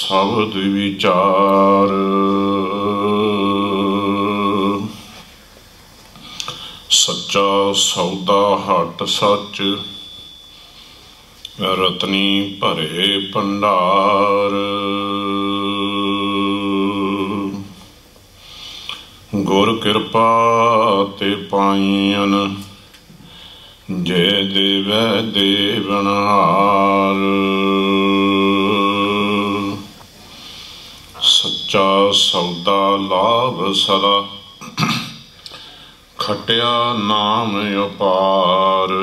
शब्द विचार। सच्चा सौदा हट सच, रतनी भरे भंडार। गुर कृपा ते पाईन, जय देवै देवनहार। सच्चा सौदा लाभ सदा, खटिया नाम अपार।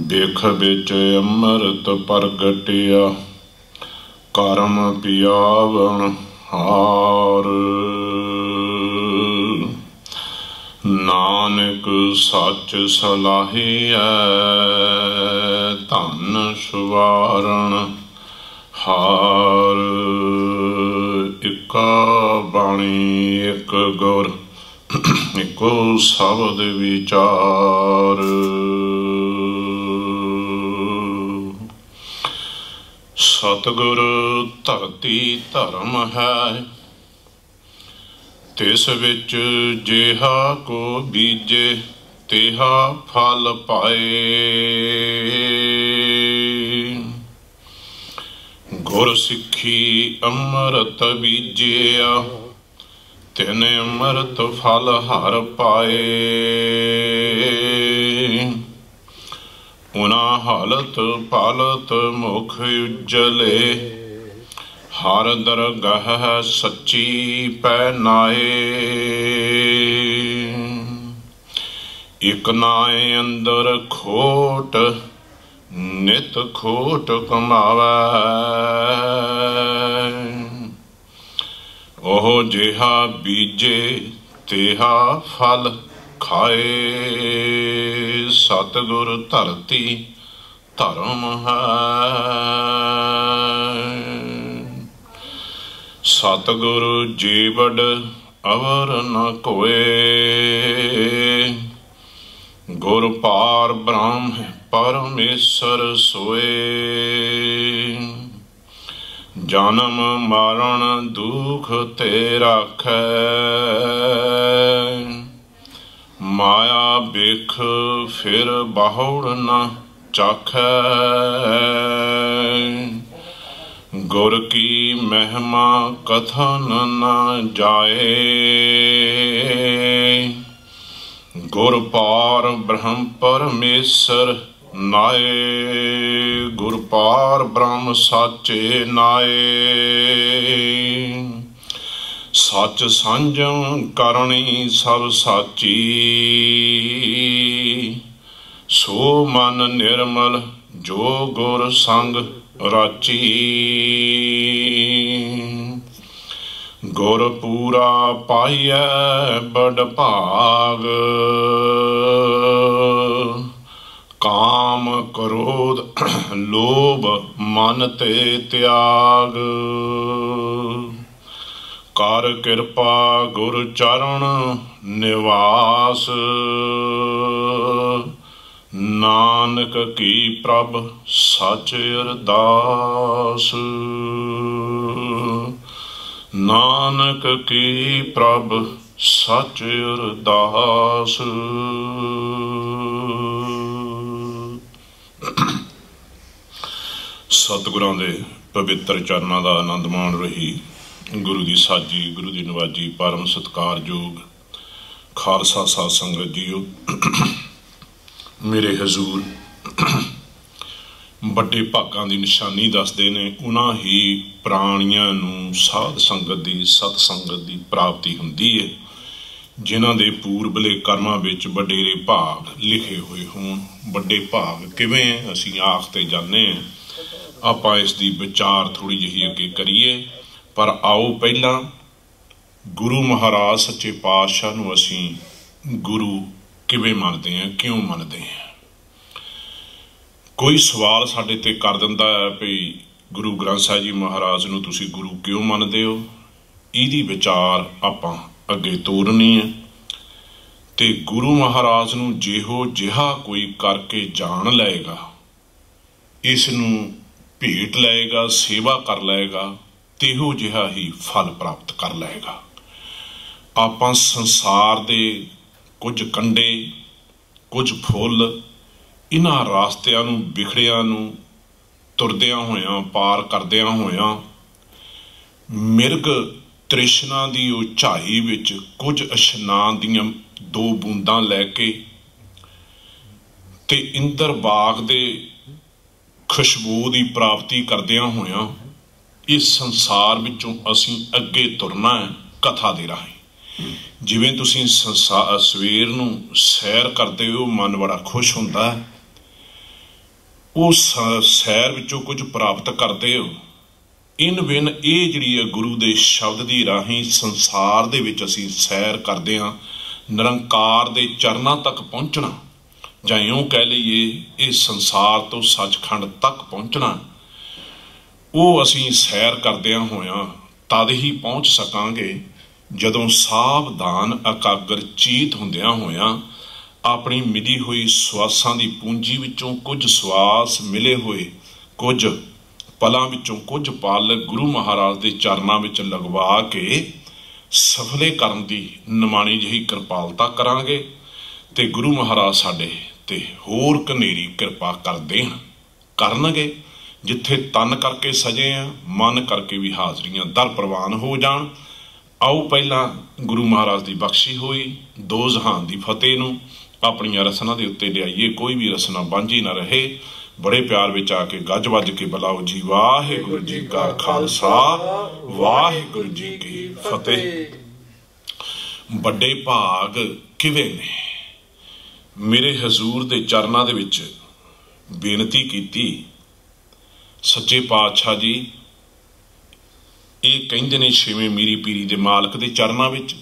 देख बिच अमृत प्रगटिया, करम पियावन हार। नानक सच सलाहिया, धन सुवारण हार। इका बाणी एक गुर, इको शब्द विचार। सतगुर धरती धर्म है, तिस विच जेहा को बीजे तेहा फल पाए। गुर सिक्खी अमृत बीजिया, तिन अमृत फल हर पाए। उना हालत पालत मुख उज्जले, हर दरगाह सच्ची पै नाए। इक नाए अंदर खोट, नित खोट कमावै। ओह जिहा बीजे तेहा फल खाए। सतगुर धरती धर्म है, सतगुरु जीवड़ अवर न कोय। गुर पार ब्रह्म परमेश्वर सोए। जन्म मरण दुख ते राखै, माया बिख फिर बाहुड़ न चाखै। गुर की महिमा कथन न जाए, गुर पार ब्रह्म परमेश्वर नाए। गुर पार ब्रह्म साचे नाए। सच संजम करनी सब साची, सो मन निर्मल जो गुर संग राची। गुर पूरा पाइयै बड़ भाग, काम क्रोध लोभ मन ते त्याग। कर कृपा गुर चरण निवास, नानक की प्रभ सच अरदास। नानक की प्रभ सच अरदास। सतगुरां दे पवित्र चरनां दा आनंद माण रही। गुरु की साजी, गुरु की नवाजी, परम सत्कारयोग खालसा साध संगत जीओ। मेरे हजूर ਵੱਡੇ ਭਾਗਾਂ ਦੀ ਨਿਸ਼ਾਨੀ ਦੱਸਦੇ ਨੇ। ਉਹਨਾਂ ਹੀ ਪ੍ਰਾਣੀਆਂ ਨੂੰ ਸਾਧ ਸੰਗਤ ਦੀ, ਸਤ ਸੰਗਤ ਦੀ ਪ੍ਰਾਪਤੀ ਹੁੰਦੀ ਹੈ ਜਿਨ੍ਹਾਂ ਦੇ ਪੂਰਬਲੇ ਕਰਮਾਂ ਵਿੱਚ ਵਡੇਰੇ ਭਾਗ ਲਿਖੇ ਹੋਏ ਹੋਣ। ਵੱਡੇ ਭਾਗ ਕਿਵੇਂ ਅਸੀਂ ਆਖ ਤੇ ਜਾਂਦੇ ਹਾਂ, ਆਪਾਂ ਇਸ ਦੀ ਵਿਚਾਰ ਥੋੜ੍ਹੀ ਜਿਹੀ ਅੱਗੇ ਕਰੀਏ। ਪਰ ਆਓ ਪਹਿਲਾਂ ਗੁਰੂ ਮਹਾਰਾਜ ਸੱਚੇ ਪਾਤਸ਼ਾਹ ਨੂੰ ਅਸੀਂ ਗੁਰੂ ਕਿਵੇਂ ਮੰਨਦੇ ਹਾਂ, ਕਿਉਂ ਮੰਨਦੇ ਹਾਂ। ਕੋਈ ਸਵਾਲ ਸਾਡੇ ਤੇ ਕਰ ਦਿੰਦਾ ਹੈ ਵੀ ਗੁਰੂ ਗ੍ਰੰਥ ਸਾਹਿਬ ਜੀ ਮਹਾਰਾਜ ਨੂੰ ਤੁਸੀਂ ਗੁਰੂ ਕਿਉਂ ਮੰਨਦੇ ਹੋ। ਇਹਦੀ ਵਿਚਾਰ ਆਪਾਂ ਅੱਗੇ ਤੋਰਨੀ ਹੈ। ਤੇ ਗੁਰੂ ਮਹਾਰਾਜ ਨੂੰ ਜਿਹੋ ਜਿਹਾ ਕੋਈ ਕਰਕੇ ਜਾਣ ਲਏਗਾ, ਇਸ ਨੂੰ भेट लएगा, सेवा कर लएगा, तेहो जिहा ही फल प्राप्त कर लएगा। आपां संसार दे कुछ कंडे, कुछ फुੱਲ, इन्हां रास्तिਆਂ ਨੂੰ ਵਿਖੜਿਆਂ ਨੂੰ ਤੁਰਦਿਆਂ ਹੋਇਆਂ, ਪਾਰ ਕਰਦਿਆਂ ਹੋਇਆਂ, ਮਿਰਗ ਤ੍ਰਿਸ਼ਨਾ ਦੀ ਉਹ ਝਾਈ ਵਿੱਚ ਕੁਝ ਇਸ਼ਨਾਨ ਦੀਆਂ 2 ਬੂੰਦਾਂ ਲੈ ਕੇ ਤੇ ਇੰਦਰ ਬਾਗ ਦੇ ਖੁਸ਼ਬੂ ਦੀ ਪ੍ਰਾਪਤੀ ਕਰਦਿਆਂ ਹੋਇਆਂ ਇਸ ਸੰਸਾਰ ਵਿੱਚੋਂ ਅਸੀਂ ਅੱਗੇ ਤੁਰਨਾ ਹੈ ਕਥਾ ਦੇ ਰਾਹੀਂ। ਜਿਵੇਂ ਤੁਸੀਂ ਸਵੇਰ ਨੂੰ ਸੈਰ ਕਰਦੇ ਹੋ, ਮਨ ਬੜਾ ਖੁਸ਼ ਹੁੰਦਾ ਹੈ, ਉਹ ਸੈਰ ਵਿੱਚੋਂ ਕੁਝ ਪ੍ਰਾਪਤ ਕਰਦੇ ਹੋ। ਇਨ ਬਿਨ ਇਹ ਜਿਹੜੀ ਹੈ ਗੁਰੂ ਦੇ ਸ਼ਬਦ ਦੀ ਰਾਹੀਂ ਸੰਸਾਰ ਦੇ ਵਿੱਚ ਅਸੀਂ ਸੈਰ ਕਰਦੇ ਹਾਂ, ਨਿਰੰਕਾਰ ਦੇ ਚਰਨਾਂ ਤੱਕ ਪਹੁੰਚਣਾ, ਜਾਂ ਇਉਂ ਕਹਿ ਲਈਏ ਇਹ ਸੰਸਾਰ ਤੋਂ ਸੱਚਖੰਡ ਤੱਕ ਪਹੁੰਚਣਾ, ਉਹ ਅਸੀਂ ਸੈਰ ਕਰਦਿਆਂ ਹੋਇਆਂ ਤਦ ਹੀ ਪਹੁੰਚ ਸਕਾਂਗੇ ਜਦੋਂ ਸਾਵਧਾਨ ਇਕਾਗਰ ਚੀਤ ਹੁੰਦਿਆਂ ਹੋਇਆਂ ਆਪਣੀ ਮਿਲੀ ਹੋਈ ਸਵਾਸਾਂ ਦੀ ਪੂੰਜੀ ਵਿੱਚੋਂ ਕੁਝ ਸਵਾਸ ਮਿਲੇ ਹੋਏ, ਕੁਝ ਪਲਾਂ ਵਿੱਚੋਂ ਕੁਝ ਪਲ ਗੁਰੂ ਮਹਾਰਾਜ ਦੇ ਚਰਨਾਂ ਵਿੱਚ ਲਗਵਾ ਕੇ ਸਫਲੇ ਕਰਨ ਦੀ ਨਿਮਾਣੀ ਜਿਹੀ ਕਿਰਪਾਲਤਾ ਕਰਾਂਗੇ ਤੇ ਗੁਰੂ ਮਹਾਰਾਜ ਸਾਡੇ ਤੇ ਹੋਰ ਘਨੇਰੀ ਕਿਰਪਾ ਕਰਦੇ ਹਨ, ਕਰਨਗੇ। ਜਿੱਥੇ ਤਨ ਕਰਕੇ ਸਜੇ ਆ, ਮਨ ਕਰਕੇ ਵੀ ਹਾਜ਼ਰੀਆਂ ਦਰ ਪ੍ਰਵਾਨ ਹੋ ਜਾਣ। ਆਓ ਪਹਿਲਾਂ ਗੁਰੂ ਮਹਾਰਾਜ ਦੀ ਬਖਸ਼ੀ ਹੋਈ 2 ਜਹਾਨ ਦੀ ਫਤਿਹ ਨੂੰ ਆਪਣੀਆਂ ਰਸਨਾਂ ਦੇ ਉੱਤੇ ਲਿਆਈਏ। ਕੋਈ ਵੀ ਰਸਨਾ ਵਾਂਝੀ ਨਾ ਰਹੇ। ਬੜੇ ਪਿਆਰ ਵਿੱਚ ਆ ਕੇ ਗੱਜ ਵੱਜ ਕੇ ਬੁਲਾਓ ਜੀ, ਵਾਹਿਗੁਰੂ ਜੀ ਕਾ ਖਾਲਸਾ, ਵਾਹਿਗੁਰੂ ਜੀ ਕੀ ਫਤਿਹ। ਵੱਡੇ ਭਾਗ ਕਿਵੇਂ ਨੇ? ਮੇਰੇ ਹਜ਼ੂਰ ਦੇ ਚਰਨਾਂ ਦੇ ਵਿੱਚ ਬੇਨਤੀ ਕੀਤੀ, ਸੱਚੇ ਪਾਤਸ਼ਾਹ ਜੀ ਇਹ ਕਹਿੰਦੇ ਨੇ 6ਵੇਂ ਮੀਰੀ ਪੀਰੀ ਦੇ ਮਾਲਕ ਦੇ ਚਰਨਾਂ ਵਿੱਚ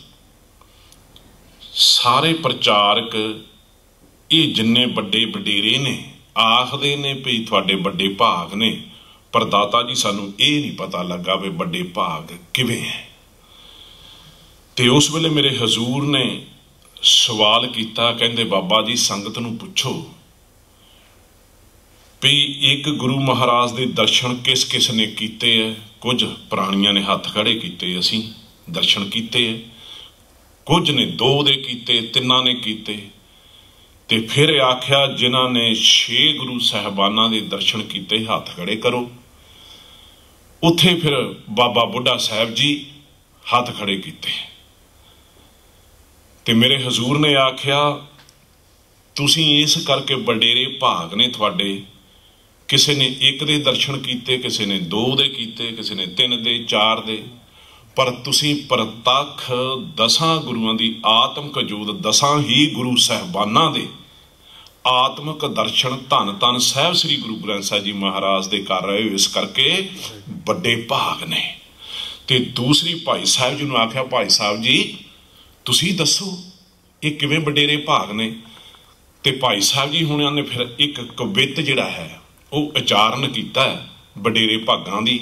ਸਾਰੇ ਪ੍ਰਚਾਰਕ ਇਹ ਜਿੰਨੇ ਵੱਡੇ ਵਡੇਰੇ ਨੇ ਆਖਦੇ ਨੇ ਵੀ ਤੁਹਾਡੇ ਵੱਡੇ ਭਾਗ ਨੇ, ਪਰ ਦਾਤਾ ਜੀ ਸਾਨੂੰ ਇਹ ਨਹੀਂ ਪਤਾ ਲੱਗਾ ਵੀ ਵੱਡੇ ਭਾਗ ਕਿਵੇਂ ਹੈ। ਤੇ ਉਸ ਵੇਲੇ ਮੇਰੇ ਹਜ਼ੂਰ ਨੇ ਸਵਾਲ ਕੀਤਾ, ਕਹਿੰਦੇ ਬਾਬਾ ਜੀ ਸੰਗਤ ਨੂੰ ਪੁੱਛੋ ਵੀ ਇੱਕ ਗੁਰੂ ਮਹਾਰਾਜ ਦੇ ਦਰਸ਼ਨ ਕਿਸ ਕਿਸ ਨੇ ਕੀਤੇ ਹੈ। ਕੁਝ ਪ੍ਰਾਣੀਆਂ ਨੇ ਹੱਥ ਖੜੇ ਕੀਤੇ, ਅਸੀਂ ਦਰਸ਼ਨ ਕੀਤੇ ਹੈ। ਕੁਝ ਨੇ 2 ਦੇ ਕੀਤੇ, 3 ਨੇ ਕੀਤੇ। ਤੇ ਫਿਰ ਆਖਿਆ ਜਿਨ੍ਹਾਂ ਨੇ 6 ਗੁਰੂ ਸਾਹਿਬਾਨਾਂ ਦੇ ਦਰਸ਼ਨ ਕੀਤੇ ਹੱਥ ਖੜੇ ਕਰੋ। ਉੱਥੇ ਫਿਰ ਬਾਬਾ ਬੁੱਢਾ ਸਾਹਿਬ ਜੀ ਹੱਥ ਖੜੇ ਕੀਤੇ ਤੇ ਮੇਰੇ ਹਜ਼ੂਰ ਨੇ ਆਖਿਆ ਤੁਸੀਂ ਇਸ ਕਰਕੇ ਵਡੇਰੇ ਭਾਗ ਨੇ ਤੁਹਾਡੇ, ਕਿਸੇ ਨੇ 1 ਦੇ ਦਰਸ਼ਨ ਕੀਤੇ, ਕਿਸੇ ਨੇ 2 ਦੇ ਕੀਤੇ, ਕਿਸੇ ਨੇ 3 ਦੇ, 4 ਦੇ, ਪਰ ਤੁਸੀਂ ਪ੍ਰਤੱਖ 10 ਗੁਰੂਆਂ ਦੀ ਆਤਮਿਕ ਜੋਤ, 10 ਹੀ ਗੁਰੂ ਸਾਹਿਬਾਨਾਂ ਦੇ ਆਤਮਿਕ ਦਰਸ਼ਨ ਧੰਨ ਧੰਨ ਸਾਹਿਬ ਸ੍ਰੀ ਗੁਰੂ ਗ੍ਰੰਥ ਸਾਹਿਬ ਜੀ ਮਹਾਰਾਜ ਦੇ ਕਰ ਰਹੇ ਹੋ, ਇਸ ਕਰਕੇ ਵੱਡੇ ਭਾਗ ਨੇ। ਤੇ ਦੂਸਰੀ ਭਾਈ ਸਾਹਿਬ ਜੀ ਨੂੰ ਆਖਿਆ, ਭਾਈ ਸਾਹਿਬ ਜੀ ਤੁਸੀਂ ਦੱਸੋ ਇਹ ਕਿਵੇਂ ਵਡੇਰੇ ਭਾਗ ਨੇ। ਤੇ ਭਾਈ ਸਾਹਿਬ ਜੀ ਹੁਣਾਂ ਨੇ ਫਿਰ ਇੱਕ ਕਵਿਤ ਜਿਹੜਾ ਹੈ ਉਹ ਉਚਾਰਨ ਕੀਤਾ ਹੈ ਵਡੇਰੇ ਭਾਗਾਂ ਦੀ,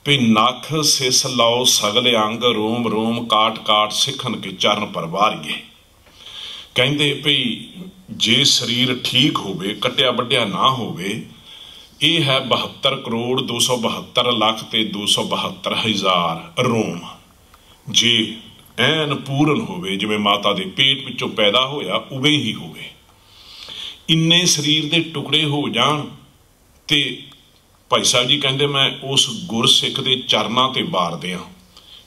ਵੀ ਨੱਖ ਸਿਸ ਲਾਓ ਸਗਲ ਅੰਗ, ਰੋਮ ਰੋਮ ਕਾਟ ਕਾਟ ਸਿੱਖਣ ਕੇ ਚਰਨ ਪਰਵਾਰੀਏ। ਕਹਿੰਦੇ ਭਈ ਜੇ ਸਰੀਰ ਠੀਕ ਹੋਵੇ, ਕੱਟਿਆ ਵੱਢਿਆ ਨਾ ਹੋਵੇ, ਇਹ ਹੈ 72 ਕਰੋੜ 272 ਲੱਖ ਤੇ 272 ਹਜ਼ਾਰ ਰੋਮ। ਜੇ ਐਨ ਪੂਰਨ ਹੋਵੇ, ਜਿਵੇਂ ਮਾਤਾ ਦੇ ਪੇਟ ਵਿੱਚੋਂ ਪੈਦਾ ਹੋਇਆ ਉਵੇਂ ਹੀ ਹੋਵੇ, ਇੰਨੇ ਸਰੀਰ ਦੇ ਟੁਕੜੇ ਹੋ ਜਾਣ। ਤੇ ਭਾਈ ਸਾਹਿਬ ਜੀ ਕਹਿੰਦੇ ਮੈਂ ਉਸ ਗੁਰਸਿੱਖ ਦੇ ਚਰਨਾਂ ਤੇ ਵਾਰਦੇ ਹਾਂ।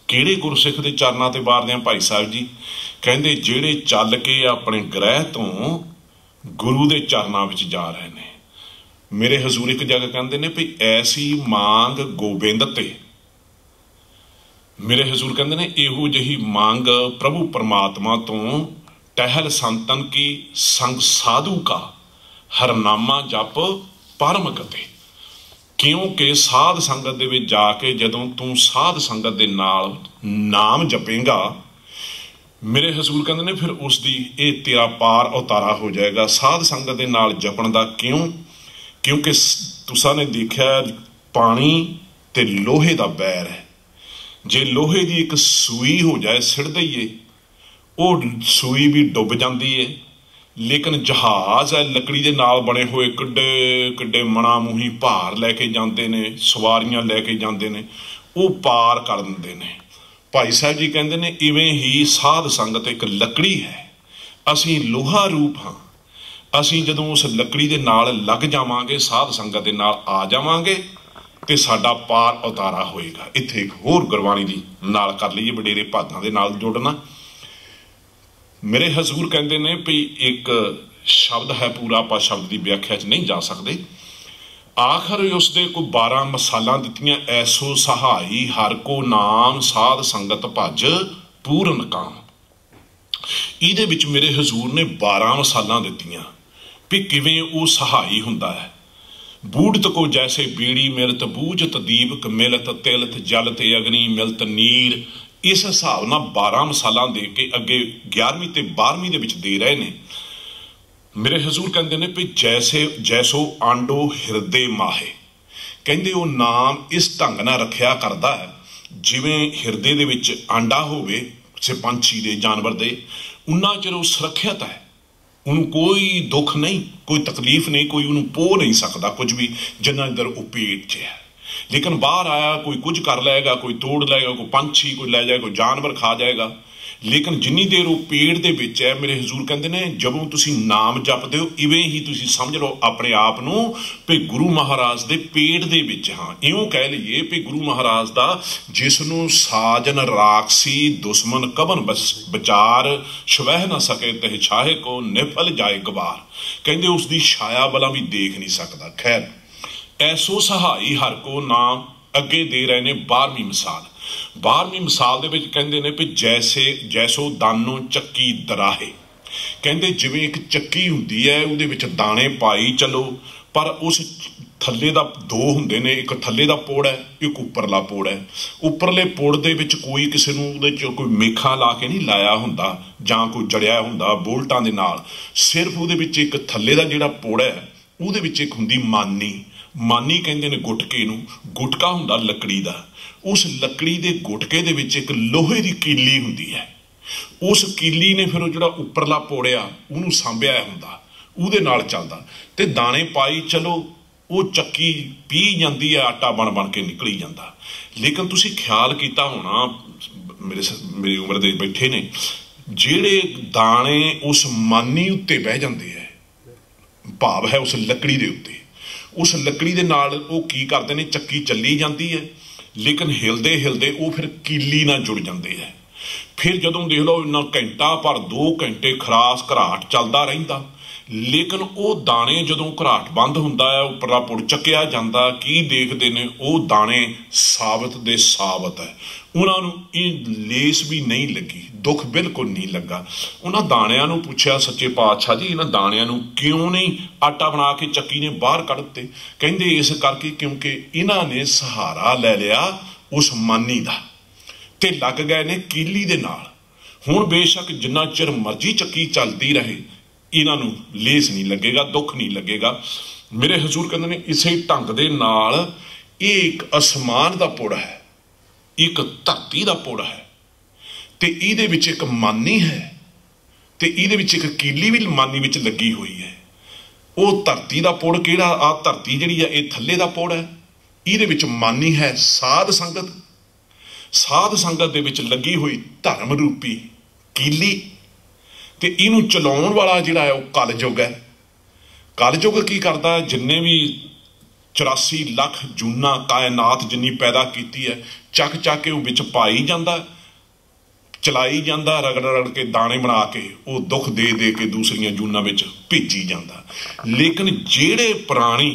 ਕਿਹੜੇ ਗੁਰਸਿੱਖ ਦੇ ਚਰਨਾਂ ਤੇ ਵਾਰਦੇ ਹਾਂ ਭਾਈ ਸਾਹਿਬ ਜੀ? ਕਹਿੰਦੇ ਜਿਹੜੇ ਚੱਲ ਕੇ ਆਪਣੇ ਗ੍ਰਹਿ ਤੋਂ ਗੁਰੂ ਦੇ ਚਰਨਾਂ ਵਿੱਚ ਜਾ ਰਹੇ ਨੇ। ਮੇਰੇ ਹਜ਼ੂਰ ਇੱਕ ਜਗ੍ਹਾ ਕਹਿੰਦੇ ਨੇ ਵੀ ਐਸੀ ਮੰਗ ਗੋਬਿੰਦ ਤੇ, ਮੇਰੇ ਹਜ਼ੂਰ ਕਹਿੰਦੇ ਨੇ ਇਹੋ ਜਿਹੀ ਮੰਗ ਪ੍ਰਭੂ ਪਰਮਾਤਮਾ ਤੋਂ, ਟਹਿਲ ਸੰਤਨ ਕੀ ਸੰਗ ਸਾਧੂ ਕਾ ਹਰਨਾਮਾ ਜਪ ਪਰਮ ਗਤੇ। ਕਿਉਂਕਿ ਸਾਧ ਸੰਗਤ ਦੇ ਵਿੱਚ ਜਾ ਕੇ ਜਦੋਂ ਤੂੰ ਸਾਧ ਸੰਗਤ ਦੇ ਨਾਲ ਨਾਮ ਜਪੇਂਗਾ, ਮੇਰੇ ਹਜ਼ੂਰ ਕਹਿੰਦੇ ਨੇ ਫਿਰ ਉਸ ਦੀ ਇਹ ਤੇਰਾ ਪਾਰ ਉਤਾਰਾ ਹੋ ਜਾਏਗਾ। ਸਾਧ ਸੰਗਤ ਦੇ ਨਾਲ ਜਪਣ ਦਾ ਕਿਉਂ? ਕਿਉਂਕਿ ਤੁਸਾਂ ਨੇ ਦੇਖਿਆ ਪਾਣੀ ਤੇ ਲੋਹੇ ਦਾ ਬੈਰ ਹੈ। ਜੇ ਲੋਹੇ ਦੀ ਇੱਕ ਸੂਈ ਹੋ ਜਾਏ, ਸਿੱਟ ਦਈਏ, ਉਹ ਸੂਈ ਵੀ ਡੁੱਬ ਜਾਂਦੀ ਹੈ। लेकिन जहाज़ है लकड़ी के नाल बने हुए किड्डे किड्डे मना मूही भार लैके जाते ने, सवारियां लैके जाते ने, वो पार कर देंदे ने। भाई साहब जी कहते ने इवें ही साध संगत एक लकड़ी है, असी लोहा रूप हाँ। असी जदों उस लकड़ी के नाल लग जावांगे, साध संगत के नाल आ जावांगे ते साडा पार उतारा होएगा। इत्थे एक होर गुरबाणी दी नाल कर लईए, वडेरे भागां दे नाल जोड़ना। मेरे हजूर कहते ने भी एक शब्द है पूरा, आप शब्द की व्याख्या च नहीं जा सकते। आखिर उसदे कोई 12 मसालां दित्तियां, ऐसो सहाई हर को नाम साध संगत भज पूरन काम। इहदे विच मेरे हजूर ने 12 मसालां दित्तियां भी किवें वो सहाई हुंदा है। बूढ़त को जैसे बीड़ी मिलत, बूझत दीपक मिलत, तिलत जलत अग्नि मिलत नीर। इस हिसाब न 12 मसाला दे के अगे 11वीं ते 12वीं दे विच दे रहे ने। मेरे हजूर कहते ने भी जैसे जैसो आंडो हिरदे माहे, कहते वो नाम इस ढंग नाल रखिया करदा है जिवें हिरदे दे विच आंडा होवे किसी पंछी दे, जानवर दे, उन्ना चिर वो सुरੱਖਿਅਤ है। उन्होंने कोई दुख नहीं, कोई तकलीफ नहीं, कोई उन्होंने पो नहीं सकता कुछ भी, जिन्ना इधर वो पेट च है। लेकिन बाहर आया कोई कुछ कर लेगा, कोई तोड़ लेगा, कोई पंछी कोई लै जाएगा, कोई जानवर खा जाएगा। लेकिन जिन्नी देर वो पेट दे विच है, मेरे हजूर कहते ने जदों तुसीं नाम जपदे हो इवें ही तुसीं समझ लो अपने आप नूं भी गुरु महाराज दे पेट दे विच। हाँ, इउं कह लईए भी गुरु महाराज दा जिसनूं साजन राखसी दुश्मन कबन बचार, छुवह न सके तह छाहे को निफल जाए गवार। कहते उसकी छाया वाला भी देख नहीं सकता। खैर, ऐसो सहाई हर को नाम अगे दे रहे ने 12वीं मिसाल। 12वीं मिसाल दे विच कहंदे ने भी जैसे जैसो दानो चक्की दराहे, कहंदे जिवें एक चक्की हुंदी है उहदे विच दाने पाई चलो, पर उस थल्ले दा दो हुंदे ने, एक थल्ले दा पोड़ है, एक उपरला पोड़ है। उपरले पोड़ दे विच कोई किसी नूं उहदे च कोई मेखा ला के नहीं लाया हुंदा जां कोई जड़िया हुंदा बोल्टां दे नाल। सिर्फ उहदे विच एक थल्ले दा जिहड़ा पोड़ है उहदे विच एक हुंदी मानी। मानी कहते ने गुटके नूं, गुटका हुंदा लकड़ी दा। उस लकड़ी दे गुटके दे विच एक लोहे दी कीली हुंदी है। उस कीली ने फिर जिहड़ा उपरला पोड़िया उहनूं सांभिया हुंदा, उहदे नाल चलदा ते दाने पाई चलो, वो चक्की पी जाती है, आटा बन बन के निकली जाता। लेकिन तुसीं ख्याल कीता होना, मेरी उम्र दे बैठे ने जिहड़े दाने उस मानी उत्ते बह जाते हैं, भाव है उस लकड़ी दे उत्ते, उस लकड़ी दे नाल वो की करते हैं, चक्की चली जाती है लेकिन हिलदे हिलदे वो फिर कीली नाल जुड़ जाते हैं। फिर जदों देख लो इन्ना घंटा पर 2 घंटे खरास घराट चलता रहिंदा, लेकिन वो दाने जदों घराट बंद हुंदा है, उपरला पुड़ चक्या जांदा, की देखते ने वो दाने साबत दे साबत है। उन्होंने लेस भी नहीं लगी, दुख बिल्कुल नहीं लगा। उन्होंने दाणियां नूं पुछया, सच्चे पातशाह जी इन्हां दाणियां नूं क्यों नहीं आटा बना के चक्की ने बाहर कढ़ दिते? कहंदे इस करके क्योंकि इन्हां ने सहारा ले लिया उस मानी दा ते लग गए ने कीली दे नाल। हुण बेशक जिन्ना चिर मर्जी चक्की चलती रहे इन्हां नूं लेस नहीं लगेगा, दुख नहीं लगेगा। मेरे हजूर कहंदे ने इसे ढंग दे नाल ये एक आसमान दा पुड़ है, एक धरती दा पुड़ है, ते इहदे विच एक मानी है, ते इहदे विच एक कीली भी मानी विच लगी हुई है। वो धरती दा पुड़ किहड़ा, आ धरती जिहड़ी है ये थल्ले दा पुड़ है, इहदे विच मानी है साध संगत। साध संगत दे विच लगी हुई धर्म रूपी कीली, ते इनू चलाउण वाला जिहड़ा है वो कलयुग है। कलयुग की करदा, जिन्ने भी 84 लाख जूना कायनात जिन्नी पैदा की है चक चक के विच पाई जाता, चलाई जाता, रगड़ रगड़ के दाने बना के वो दुख दे दे के दूसरिया जूना विच भेजी जाता। लेकिन जेड़े प्राणी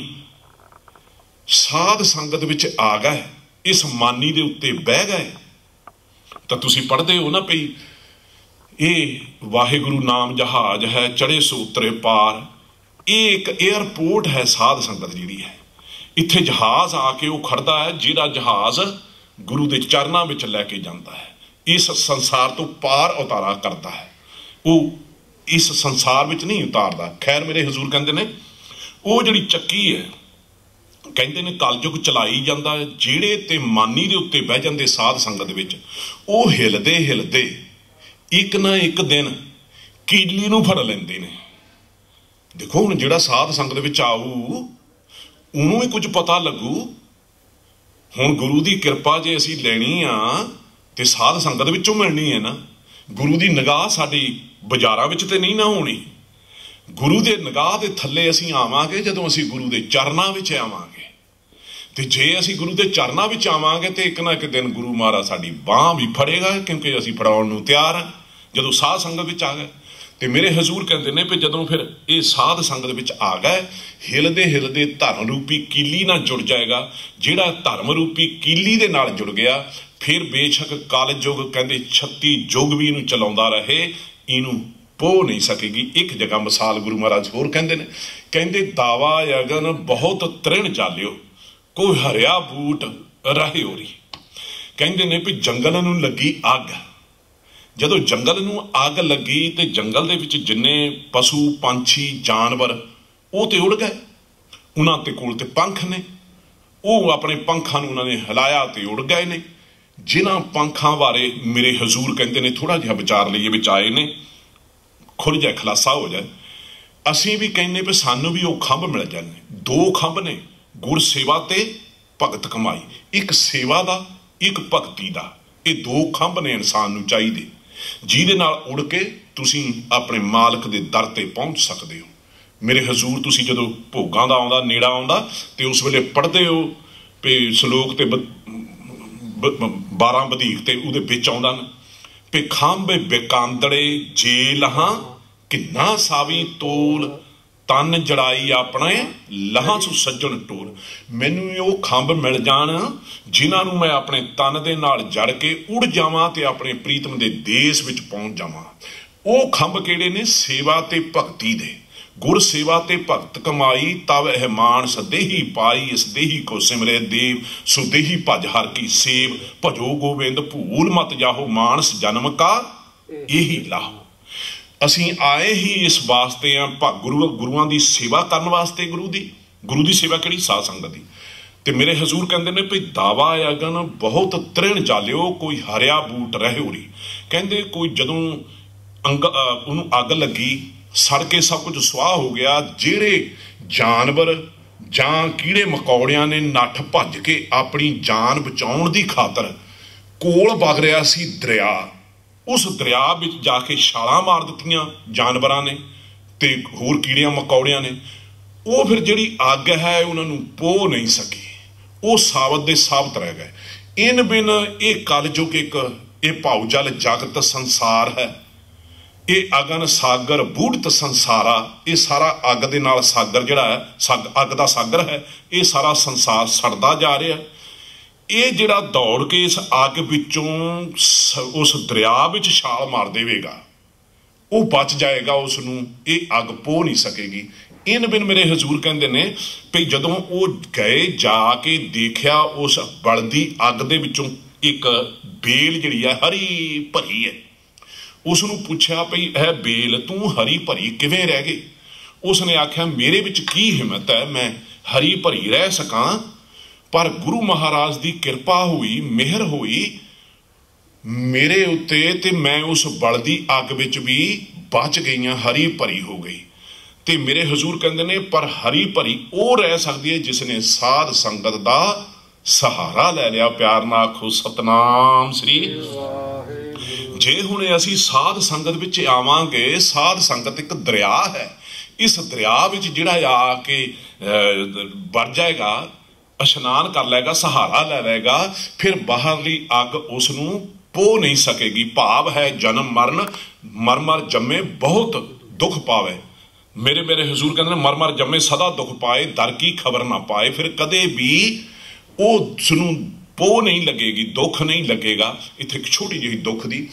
साध संगत विच आ गए, इस मानी दे उत्ते बह गए, तो तुसीं पढ़दे हो ना पई ये वाहिगुरु नाम जहाज है चढ़े सो उतरे पार। ये एक एयरपोर्ट है साध संगत जिहड़ी है, इत्थे जहाज आके वो खड़दा है, जिहड़ा जहाज गुरु के चरणों में लैके जाता है, इस संसार तो पार उतारा करता है, वो इस संसार में नहीं उतारता। खैर मेरे हजूर कहते ने वो जिहड़ी चक्की है, कहते ने कलयुग चलाई जाता है, जेड़े ते मानी दे उत्ते बह जाते साध संगत विच, वो हिलदे हिलदे एक ना एक दिन कीली नूं फड़ लैंदे ने। देखो हुण जिहड़ा साध संगत विच आऊ ਉਹਨੂੰ ही कुछ पता लगू। हुण गुरु की किरपा जे असीं लैनी आ ते साध संगत विचों मिलनी है ना। गुरु की निगाह साडी बाजारां विच ते नहीं ना होनी। गुरु के निगाह के थल्ले असीं आवांगे जदों असीं गुरु के चरनां विच आवांगे। ते जे असीं गुरु के चरनां विच आवांगे ते एक ना एक दिन गुरु महाराज साडी बांह भी फड़ेगा, क्योंकि असीं फड़ाउण नूं तैयार हां जदों साध संगत विच आ गए। तो मेरे हजूर कहते हैं भी जदों फिर ये साध संगत विच आ गए, हिलदे हिलदे धर्म रूपी कीली नाल जुड़ जाएगा। जिहड़ा धर्म रूपी कीली दे नाल जुड़ गया, फिर बेशक कल युग कहते 36 युग भी इनू चलाउंदा रहे, इनू पो नहीं सकेगी। एक जगह मिसाल गुरु महाराज होर कहते हैं, कहते दावा अगन बहुत तृण चालियो, कोई हरिया बूट रहे ओरी। कहते ने भी जंगल नूं लगी अग, जदों जंगल नूं अग लगी तो जंगल दे विच जिन्ने पशु पंछी जानवर वो तो उड़ गए, उन्हां ते कोल ते पंख ने, वो अपने पंखां नूं उन्होंने हिलाया तो उड़ गए ने। जिन्हां पंखां बारे मेरे हजूर कहते हैं थोड़ा जिहा विचार लईए विच आए ने, खुल जाए खुलासा हो जाए। असीं भी कहने भी सानू भी वो खंभ मिल जाने। 2 खंभ ने, गुर सेवा ते भगत कमाई। एक सेवा दा, एक भगती दा, ये 2 खंभ ने इंसान नूं चाहीदे, जिहदे नाल उड़ के तुसीं अपने मालक दे दर ते पहुंच सकदे हो। मेरे हजूर तुसीं जदों भोगां दा आउंदा नेड़ा आउंदा ते उस वेले पढ़दे हो भी सलोक ते 12 बधीक ते उहदे विच आउंदा भी खंभ बेकांदड़े जे लहां किन्ना सावी तोल, तन जड़ाई अपने लहां सु सज्जण टोल। मैनू वो खंभ मिल जाण जिन्हां नूं मैं अपने तन दे नाल जड़ के उड़ जावां ते अपने प्रीतम दे देश विच पहुंच जावां। वो खंभ किहड़े ने? सेवा ते भगती दे। गुर सेवा ते भगत कमाई, तब एह मानस देही पाई, इस देही को सिमरे देव, सो देही भज हर की सेव, भजो गोविंद भूल मत जाहो, मानस जन्म का यही लाहो। असीं आए ही इस वास्ते हैं गुरुआं की सेवा करने वास्ते। गुरु की सेवा किहड़ी? साध संगत की। ते मेरे हजूर कहते हैं भी दावा अगन बहुत तृण चालियो, कोई हरिया बूट रहे उरी। कहते कोई जदों उन्होंने अग लगी, सड़ के सब कुछ सुआह हो गया, जेड़े जानवर जां कीड़े मकौड़ियां ने नठ भज के अपनी जान बचाउण दी खातर कोल वग रहा सी दरिया, उस दरिया विच जाके छालां मार दित्तियां जानवरां ने ते होर कीड़ियां मकौड़ियां ने। वो फिर जिहड़ी अग है उन्होंने पो नहीं सकी, वो साबत दे साबत रह गए। इन बिन ये कलयुग एक ये भाऊजल जगत संसार है, ये अगन सागर बूढ़त संसारा, ये सारा अग दे नाल सागर जिहड़ा है, अग दा सागर है, ये सारा संसार सड़दा जा रहा। ये जिहड़ा दौड़ के इस अग विचों उस दरिया विच छाल मार देवेगा, वो बच जाएगा, उसनूं ये अग पो नहीं सकेगी। इन बिन मेरे हजूर कहते ने भी जदों वो गए जाके देखिया उस बलदी अग दे विचों एक बेल जिहड़ी है हरी भरी है। उसनूं पुछया भई यह बेल तू हरी भरी किवें रह गई? उसने आख्या मेरे विच की हिम्मत है मैं हरी भरी रह सकां, पर गुरु महाराज की कृपा हुई, मेहर हुई मेरे उत्ते ते मैं उस बलदी अग विच भी बच गई, हरी भरी हो गई। ते मेरे हजूर कहते ने पर हरी भरी वो रह सकती है जिसने साध संगत का सहारा ले लिया। प्यार ना आखो सतनाम श्री। जे हुण असीं साध संगत विच आवांगे, साध संगत एक दरिया है, इस दरिया विच जिहड़ा आके वड़ जाएगा, इशनान कर लेगा, सहारा ले लेगा, फिर बाहरली अग उसनूं पो नहीं सकेगी। भाव है जन्म मरण मर मर जम्मे बहुत दुख पावे। मेरे हजूर कहते हैं मर मर जम्मे सदा दुख पाए, दर की खबर ना पाए। फिर कदे भी उसनूं पो नहीं लगेगी, दुख नहीं लगेगा। इत्थे एक छोटी जी दुख दी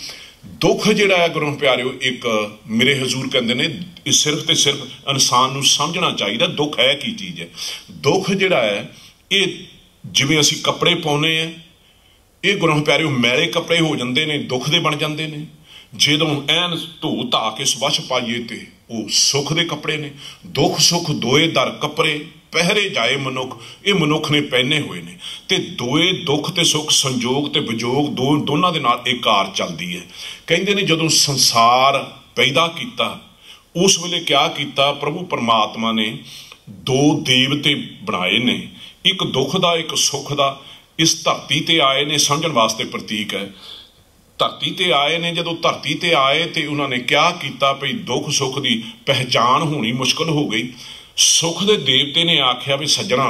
दुख जिहड़ा है गुरु प्यारिओ, एक मेरे हजूर कहते हैं सिर्फ तो सिर्फ इंसान नूं समझना चाहिए दुख है की चीज़ है। दुख जिहड़ा है ये जिवें असीं कपड़े पाउने हैं, ये गुरु प्यारिओ मैले कपड़े हो जाते हैं, दुख दे बन जाते हैं। जदों ऐन धो धा के स्वच्छ पाइए तो वो सुख दे कपड़े ने। दुख सुख दोए दर कपड़े पहरे जाए मनुख, ये मनुख ने पहने हुए ने। ते दोए दुख ते सुख संजोग ते विजोग दोनों दे नाल एक कार चलदी है। कहंदे ने जदों संसार पैदा कीता उस वेले क्या किया, प्रभु परमात्मा ने दो देवते बनाए ने, एक दुख का एक सुख का। इस धरती ते आए ने, समझण वास्ते प्रतीक है, धरती ते आए ने। जदों धरती ते आए तो उन्होंने क्या किया भई दुख सुख की पहचान होनी मुश्किल हो गई। सुख के देवते ने आख्या भी सज्जणा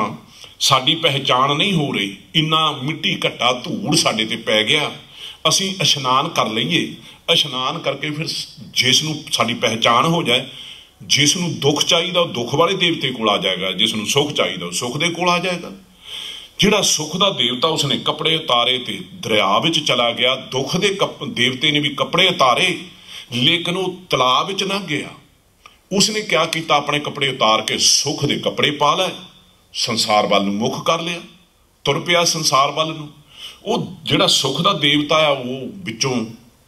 साडी पहचान नहीं हो रही, इन्ना मिट्टी घट्टा धूड़ साडे ते पै गया, असीं इशनान कर लईए। इशनान करके फिर जिसनूं साडी पहचान हो जाए, जिसनूं दुख चाहिए दुख वाले देवते कोल आ जाएगा, जिसनूं सुख चाहिए सुख दे कोल आ जाएगा। जिहड़ा सुख का देवता उसने कपड़े उतारे ते दरिया विच चला गया, दुख दे देवते ने भी कपड़े उतारे लेकिन वो तलाब विच ना गया। उसने क्या किया, अपने कपड़े उतार के सुख दे कपड़े पा लए, संसार वाल नूं मुख कर लिया, तुर पिया संसार वाल नूं। वो जिहड़ा सुख का देवता है वो विचों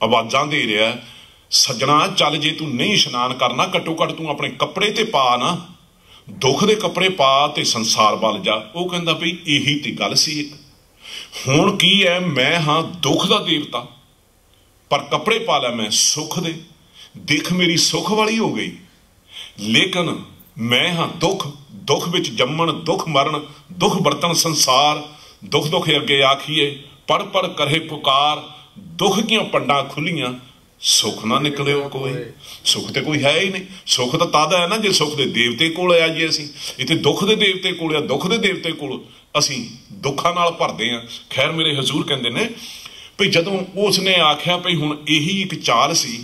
आवाज़ां दे रहा, सज्जणा चल जे तू नहीं इशनान करना, घट्टो घट तू अपने कपड़े ते पा ना, दुख दे कपड़े पा ते संसार वाल जा। वो कहंदा भी यही तो गल सी एक, हुण की है, मैं हाँ दुख का देवता पर कपड़े पा लै मैं सुख दे, दिख मेरी सुख वाली हो गई, लेकिन मैं हाँ दुख, दुख विच जम्मण दुख मरण, दुख बरतन संसार, दुख दुख अगे आखिए पढ़ पढ़ करे पुकार, दुख दियां पंडां खुलियां सुख ना निकलियो कोई। सुख तो कोई है ही नहीं, सुख तो तद है ना जे सुख दे देवते कोल आइए। असीं इत्थे दुख दे देवते कोल, दुख दे देवते कोल असीं दुखां नाल भरदे हां। खैर मेरे हजूर कहंदे ने भी जदों उसने आख्या भी हुण यही एक चाल सी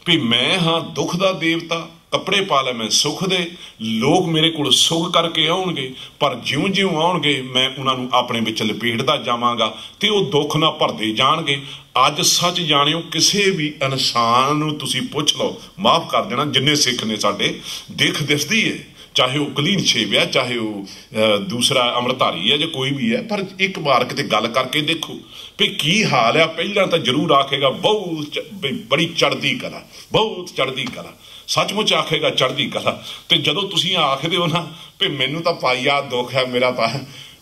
भी मैं हाँ दुख का देवता, कपड़े पा लै मैं सुख दे, लोग मेरे को सुख करके आउणगे, पर ज्यों ज्यों आउणगे मैं उन्होंने अपने विच लपेटदा जावांगा ते वो दुख ना भरदे जाणगे। अज सच जाणिओ, किसी भी इंसान नूं तुसीं पुछ लो, माफ़ कर देना जिन्ने सिख ने साडे, दिख दिसदी है, चाहे वह कलीन छेव है, चाहे वह दूसरा अमृतधारी है, जो कोई भी है, पर एक बार किते गल करके देखो भी की हाल है। पहला तो जरूर आखेगा बहुत बड़ी चढ़ती कला, बहुत चढ़ती कला, सचमुच आखेगा चढ़ती कला। तो जदों तुसीं आखदे हो ना भी मैनू तो पाई आ दुख है, मेरा तो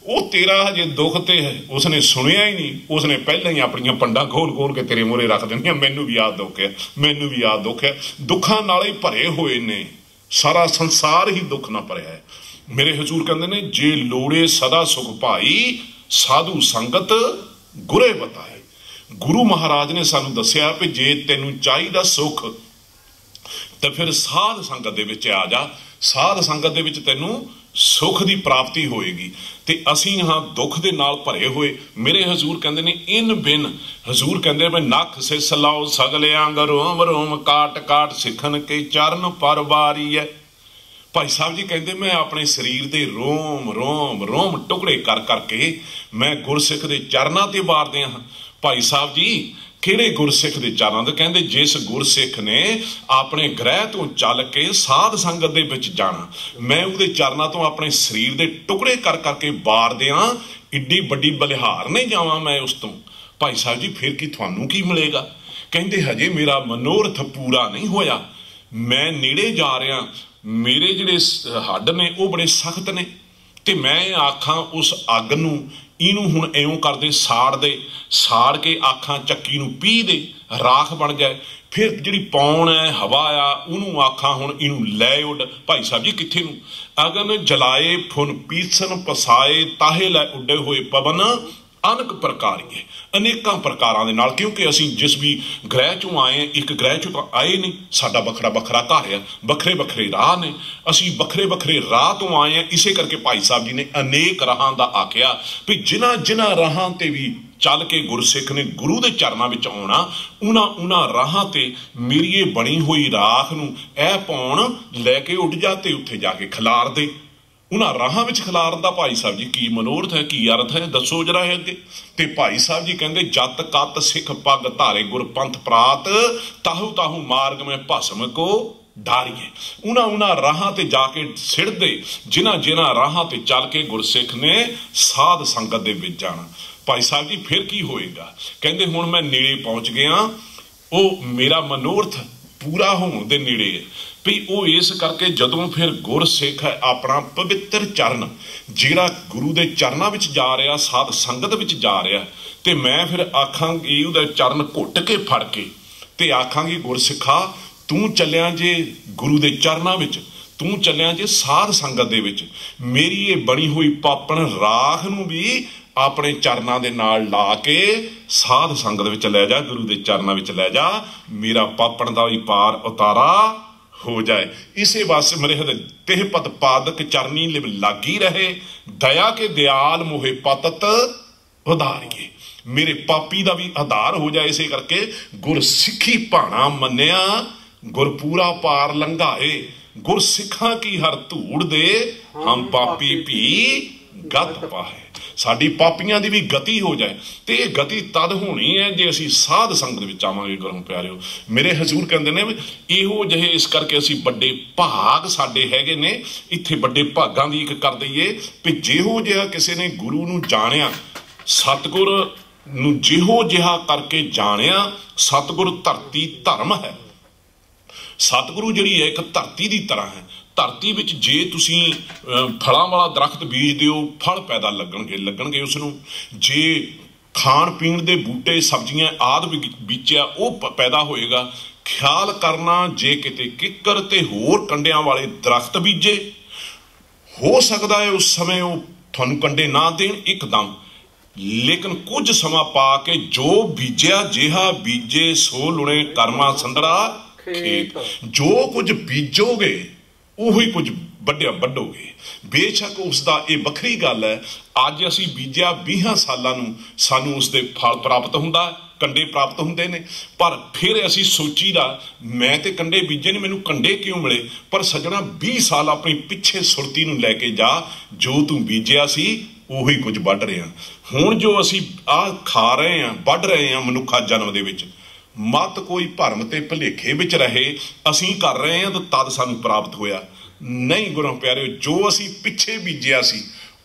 वो तेरा हजे दुख तो उसने सुनिया ही नहीं, उसने पहले ही अपन पंडा खोल खोल के तेरे मूहरे रख देनिया, मैनू भी आ दुख है, मैनू भी आ दुख है। दुखां नाल ही भरे हुए ने, सारा संसार ही दुख ना भरिया है। मेरे हजूर कहते ने जे लोड़े सदा सुख भाई, साधु संगत गुरे बताए। गुरु महाराज ने सानू दसिया भी जे तेनू चाहिदा सुख तो फिर साध संगत दे विच आ जा, साध संगत दे विच तैनू सुख की प्राप्ति होएगी। ते असीं हाँ दुख दे नाल भरे हुए। मेरे हजूर कहंदे ने इन बिन, हजूर कहंदे मैं नख सिस लाओ सगले अंग रोम रोम काट काट सिखन के चरण पर वारी है। भाई साहब जी कहते मैं अपने शरीर के रोम रोम रोम टुकड़े कर करके मैं गुरसिख के चरणों ते वारदे हाँ। भाई साहब जी किहड़े गुरसिख के चरणों ते, कहते जिस गुरसिख ने अपने ग्रह तो चल के साध संगत दे विच जाना, मैं उहदे चरणों तो अपने शरीर के टुकड़े कर करके वारदे हाँ, इड्डी बड़ी बलिहार नहीं जावां मैं उस तो। भाई साहब जी फिर की थानू की मिलेगा? कहते हजे मेरा मनोरथ पूरा नहीं होया, मैं नेड़े जा रहा, मेरे जिहड़े हड्ड ने वो बड़े सख्त ने, ते मैं आखां उस अग नूं इनू हुण इउं कर दे, साड़ दे, साड़ के आखां चक्की नूं पी दे, राख बन जाए। फिर जिहड़ी पौण है हवा आ उहनूं आखां हुण इनू लै उड। भाई साहब जी कित्थे नूं? अगन जलाए फुन पीसन पसाए, ताहे लै उड्डे होए पवन अनक प्रकारिए, अनेकां प्रकारां दे नाल, क्योंकि असीं जिस भी ग्रह चों आए एक ग्रह चों तो आए नहीं, साडा बखरा बखरा घर है, बखरे बखरे राह ने, असीं बखरे बखरे राह तो आए हैं। इसे करके भाई साहब जी ने अनेक राहां दा आख्या भी जिन्हां जिन्हां राहां ते भी चल के गुरसिख ने गुरु के चरणों में आना, उन्हां राहां ते मेरी ये बनी हुई राख नूं ऐ पौण लैके उठ जा ते उत्थे जाके खिलार दे। उन्हां राहां विच खिलारन दा भाई साहब जी की मनोरथ है, की अर्थ है, दसो जरा है अगे। ते भाई साहब जी कहंदे जत कत सिख पग धारे गुर पंथ प्रात, ताहू ताहू मार्ग में भस्म को डारिए। उन्हां राहां ते जाके सिड़ दे जिन्हां राहां ते चल के गुरसिख ने साध संगत दे विच जाना। भाई साहब जी फिर की होएगा? कहंदे हुण मैं नेड़े पहुंच गया, वो मेरा मनोरथ पूरा होने दे नेड़े है भी वो इस करके जदों फिर गुरसिख अपना पवित्र चरण जिहड़ा गुरु के चरणों में जा रहा, साध संगत में जा रहा, तो मैं फिर आखांगी उहदा चरण घुट के फड़ के ते आखांगी गुरसिखा ਤੂੰ ਚੱਲਿਆ ਜੇ ਗੁਰੂ ਦੇ ਚਰਨਾਂ ਵਿੱਚ, ਤੂੰ ਚੱਲਿਆ ਜੇ ਸਾਧ ਸੰਗਤ ਦੇ ਵਿੱਚ, ਮੇਰੀ ਇਹ ਬਣੀ ਹੋਈ ਪਾਪਣ ਰਾਖ ਨੂੰ ਵੀ ਆਪਣੇ ਚਰਨਾਂ ਦੇ ਨਾਲ ਲਾ ਕੇ ਸਾਧ ਸੰਗਤ ਵਿੱਚ ਲੈ ਜਾ, ਗੁਰੂ ਦੇ ਚਰਨਾਂ ਵਿੱਚ ਲੈ ਜਾ, ਮੇਰਾ ਪਾਪਣ ਦਾ ਵੀ ਪਾਰ ਉਤਾਰਾ ਹੋ ਜਾਏ। इसे वास्ते मेरे हृदय तेह पत पादक चरनी लिव लागी रहे, दया के दयाल मोहे पतत उधारिए। मेरे पापी का भी आधार हो जाए, इसे करके गुर सिखी भाणा मन्निया, गुर पूरा पार लंघाए। गुर सिखा की हर धूड़ दे, हम पापी भी गत पाए। साडी पापियां दी भी गति हो जाए, तो यह गति तद होनी है जे असी साध संगत विच आवांगे। गुरु प्यारिओ, मेरे हजूर कहते ने इहो जिहे इस करके असी बड़े भाग साडे हैगे ने, इत्थे बड़े भागां दी इक कर दईए भी जिहो जिहा किसी ने गुरु नूं जाणिया, सतगुर नूं जिहो जिहा करके जाणिया। सतगुर धरती धर्म है, सतगुरु जिहड़ी है एक धरती की तरह है। धरती विच जे तुसीं फलां वाला दरख्त बीज दिओ, फल पैदा लगणगे उसनूं। जे खाण पीण दे बूटे सब्जियां आदि बीजिया वो पैदा होएगा। ख्याल करना जे किते किक्कर ते होर कंडियां वाले दरख्त बीजे, हो सकदा है उस समय वो तुहानूं कंडे ना देण एकदम, लेकिन कुछ समा पा के जो बीजिया जिहा बीजे सो लुणे कर्मा संदड़ा खेत। जो कुछ बीजोगे ਉਹੀ ਕੁਝ ਵੱਢੋਗੇ। बेशक उसका ये वखरी गल है, अज असी बीजिया 20 सालों सानू उसके फल प्राप्त होंदा, कंडे प्राप्त होंदे ने, पर फिर असी सोचीदा मैं तो कंडे बीजे ने, मैनू कंडे क्यों मिले। पर सजना 20 साल अपनी पिछे सुरती नूं लैके जा, जो तू बीजिया सी ਉਹੀ कुछ ਵੱਢ रहे हैं। हुण जो असी आ खा रहे हैं, ਵੱਢ रहे हैं मनुखा जन्म दे विच, मत कोई भरम ते भुलेखे विच रहे असी कर रहे हैं तो तद सानू प्राप्त होया नहीं। गुरु प्यारे, जो असी पिछे बीजिया सी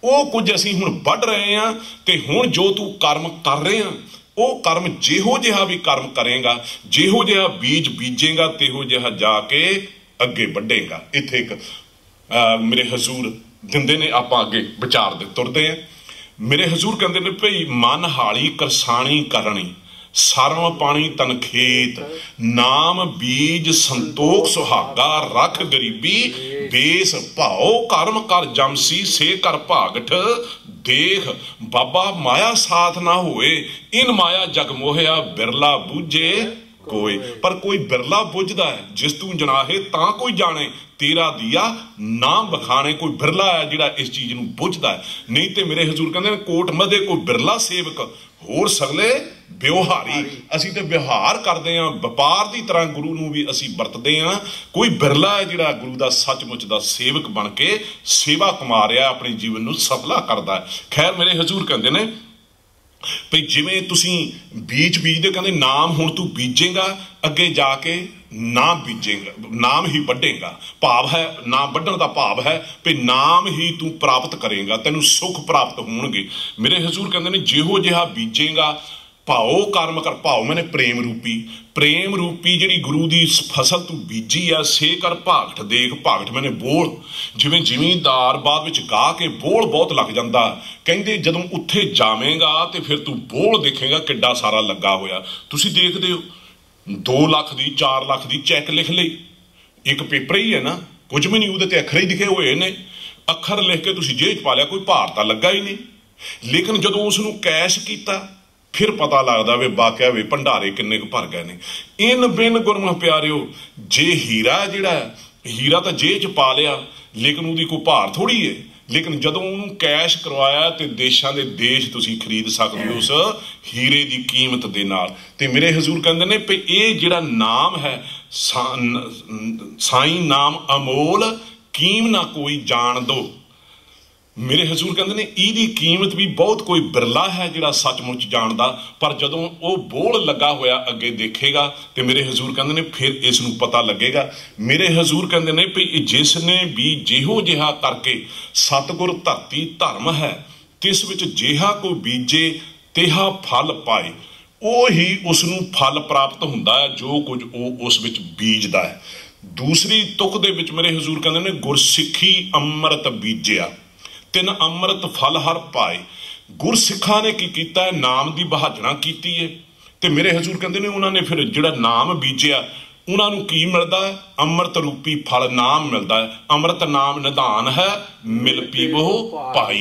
वो कुछ असी हुण वढ रहे हैं, ते हुण जो तू कर्म कर रहे हैं वो कर्म जिहो जिहा भी कर्म करेगा, जिहो जिहा बीज बीजेगा, तिहो जिहा जाके अगे बढ़ेगा। इत्थे एक मेरे हजूर दिंदे ने, आपां अगे विचार दे तुरदे हैं। मेरे हजूर कहंदे ने भई मन हाली करसाणी करनी, सरम पानी तन खेत, नाम बीज संतोख सुहागा, रख गरीबी बेस भाओ, कर्म कर जमसी से कर भागठ देख, बाबा माया साथ ना होए, इन माया जग मोहया, बिरला बूझे कोई। पर कोई बिरला बुझदा है, जिस तू जनाहे तां कोई जाने, तेरा दिया नाम बखाने। कोई बिरला है जिहड़ा इस चीज नूं बुझदा है, नहीं तो मेरे हजूर कहंदे ने कोट मधे कोई बिरला सेवक, होर सगले व्यवहारी। असी तो व्यवहार करते हैं, व्यापार की तरह गुरु नूं भी असी वरतते हैं। कोई बिरला है जिहड़ा गुरु का सचमुच का सेवक बन के सेवा कमा रहा, अपने जीवन नूं सफला करता है। खैर मेरे हजूर कहंदे ने भई जिवें तुसीं बीज बीजदे, कहंदे नाम हुण तू बीजेगा, अगे जाके नाम बीजेगा, नाम ही वढेगा। भाव है नाम वढण का भाव है भी नाम ही तू प्राप्त करेगा, तैनूं सुख प्राप्त होणगे। मेरे हजूर कहंदे ने जिहो जिहा बीजेगा, भाओ कर्म कर, भाओ मैंने प्रेम रूपी जिहड़ी गुरु की फसल तू बीजी आ, से कर भागठ देख, भागठ मैंने बोल। जिवें जिमींदार बाद विच गा के बोल बहुत लग जाता, कहंदे जदों उत्थे जावेगा तो फिर तू बोल देखेगा किड्डा सारा लगा होया। तुसीं देखदे हो 2 लाख की 4 लाख की चैक लिख लई, एक पेपर ही है ना, कुछ भी नहीं, उहदे ते अखर ही लिखे हुए ने, अखर लिख के तुसीं जेब च पा लिया, कोई भार तां लगा ही नहीं। लेकिन जदों उसनूं कैश कीता फिर पता लगता वे वाकया वे भंडारे किन्ने क भर गए ने। इन बिन गुरमुख प्यारिओ, जे हीरा जिहड़ा हीरा तो जेब च पा लिया, लेकिन उसकी कोई भार थोड़ी है। लेकिन जदों उन्होंने कैश करवाया तो देशां दे देश तुसीं खरीद सकते हो उस हीरे की कीमत दे नाल। ते मेरे हजूर कहंदे ने भी ये जिहड़ा नाम है, साईं नाम अमोल, कीम ना कोई जान दो। मेरे हजूर कहते हैं इसकी कीमत भी बहुत कोई बिरला है जिहड़ा सचमुच जानदा, पर जदों वो बोल लगा होया अगे देखेगा तो मेरे हजूर कहते हैं फिर इसनूं पता लगेगा। मेरे हजूर कहते हैं भी जिसने भी जिहो जिहा करके सतगुर धरती धर्म है, तिस विच जिहा कोई बीजे तिहा फल पाए, वो ही उसनूं फल प्राप्त हुंदा है जो कुछ वो उस विच बीजदा है। दूसरी तुक दे विच मेरे हजूर कहते हैं गुरसिखी अमृत बीजिया, 3 अमृत फल हर पाए। गुरसिखा ने की कीता है, नाम की बहाजना की है। तो मेरे हजूर कहते हैं उन्होंने फिर जिहड़ा नाम बीजिया उन्होंने की मिलता है? अमृत रूपी फल नाम मिलता है। अमृत नाम निधान है, मिल पीवो भाई।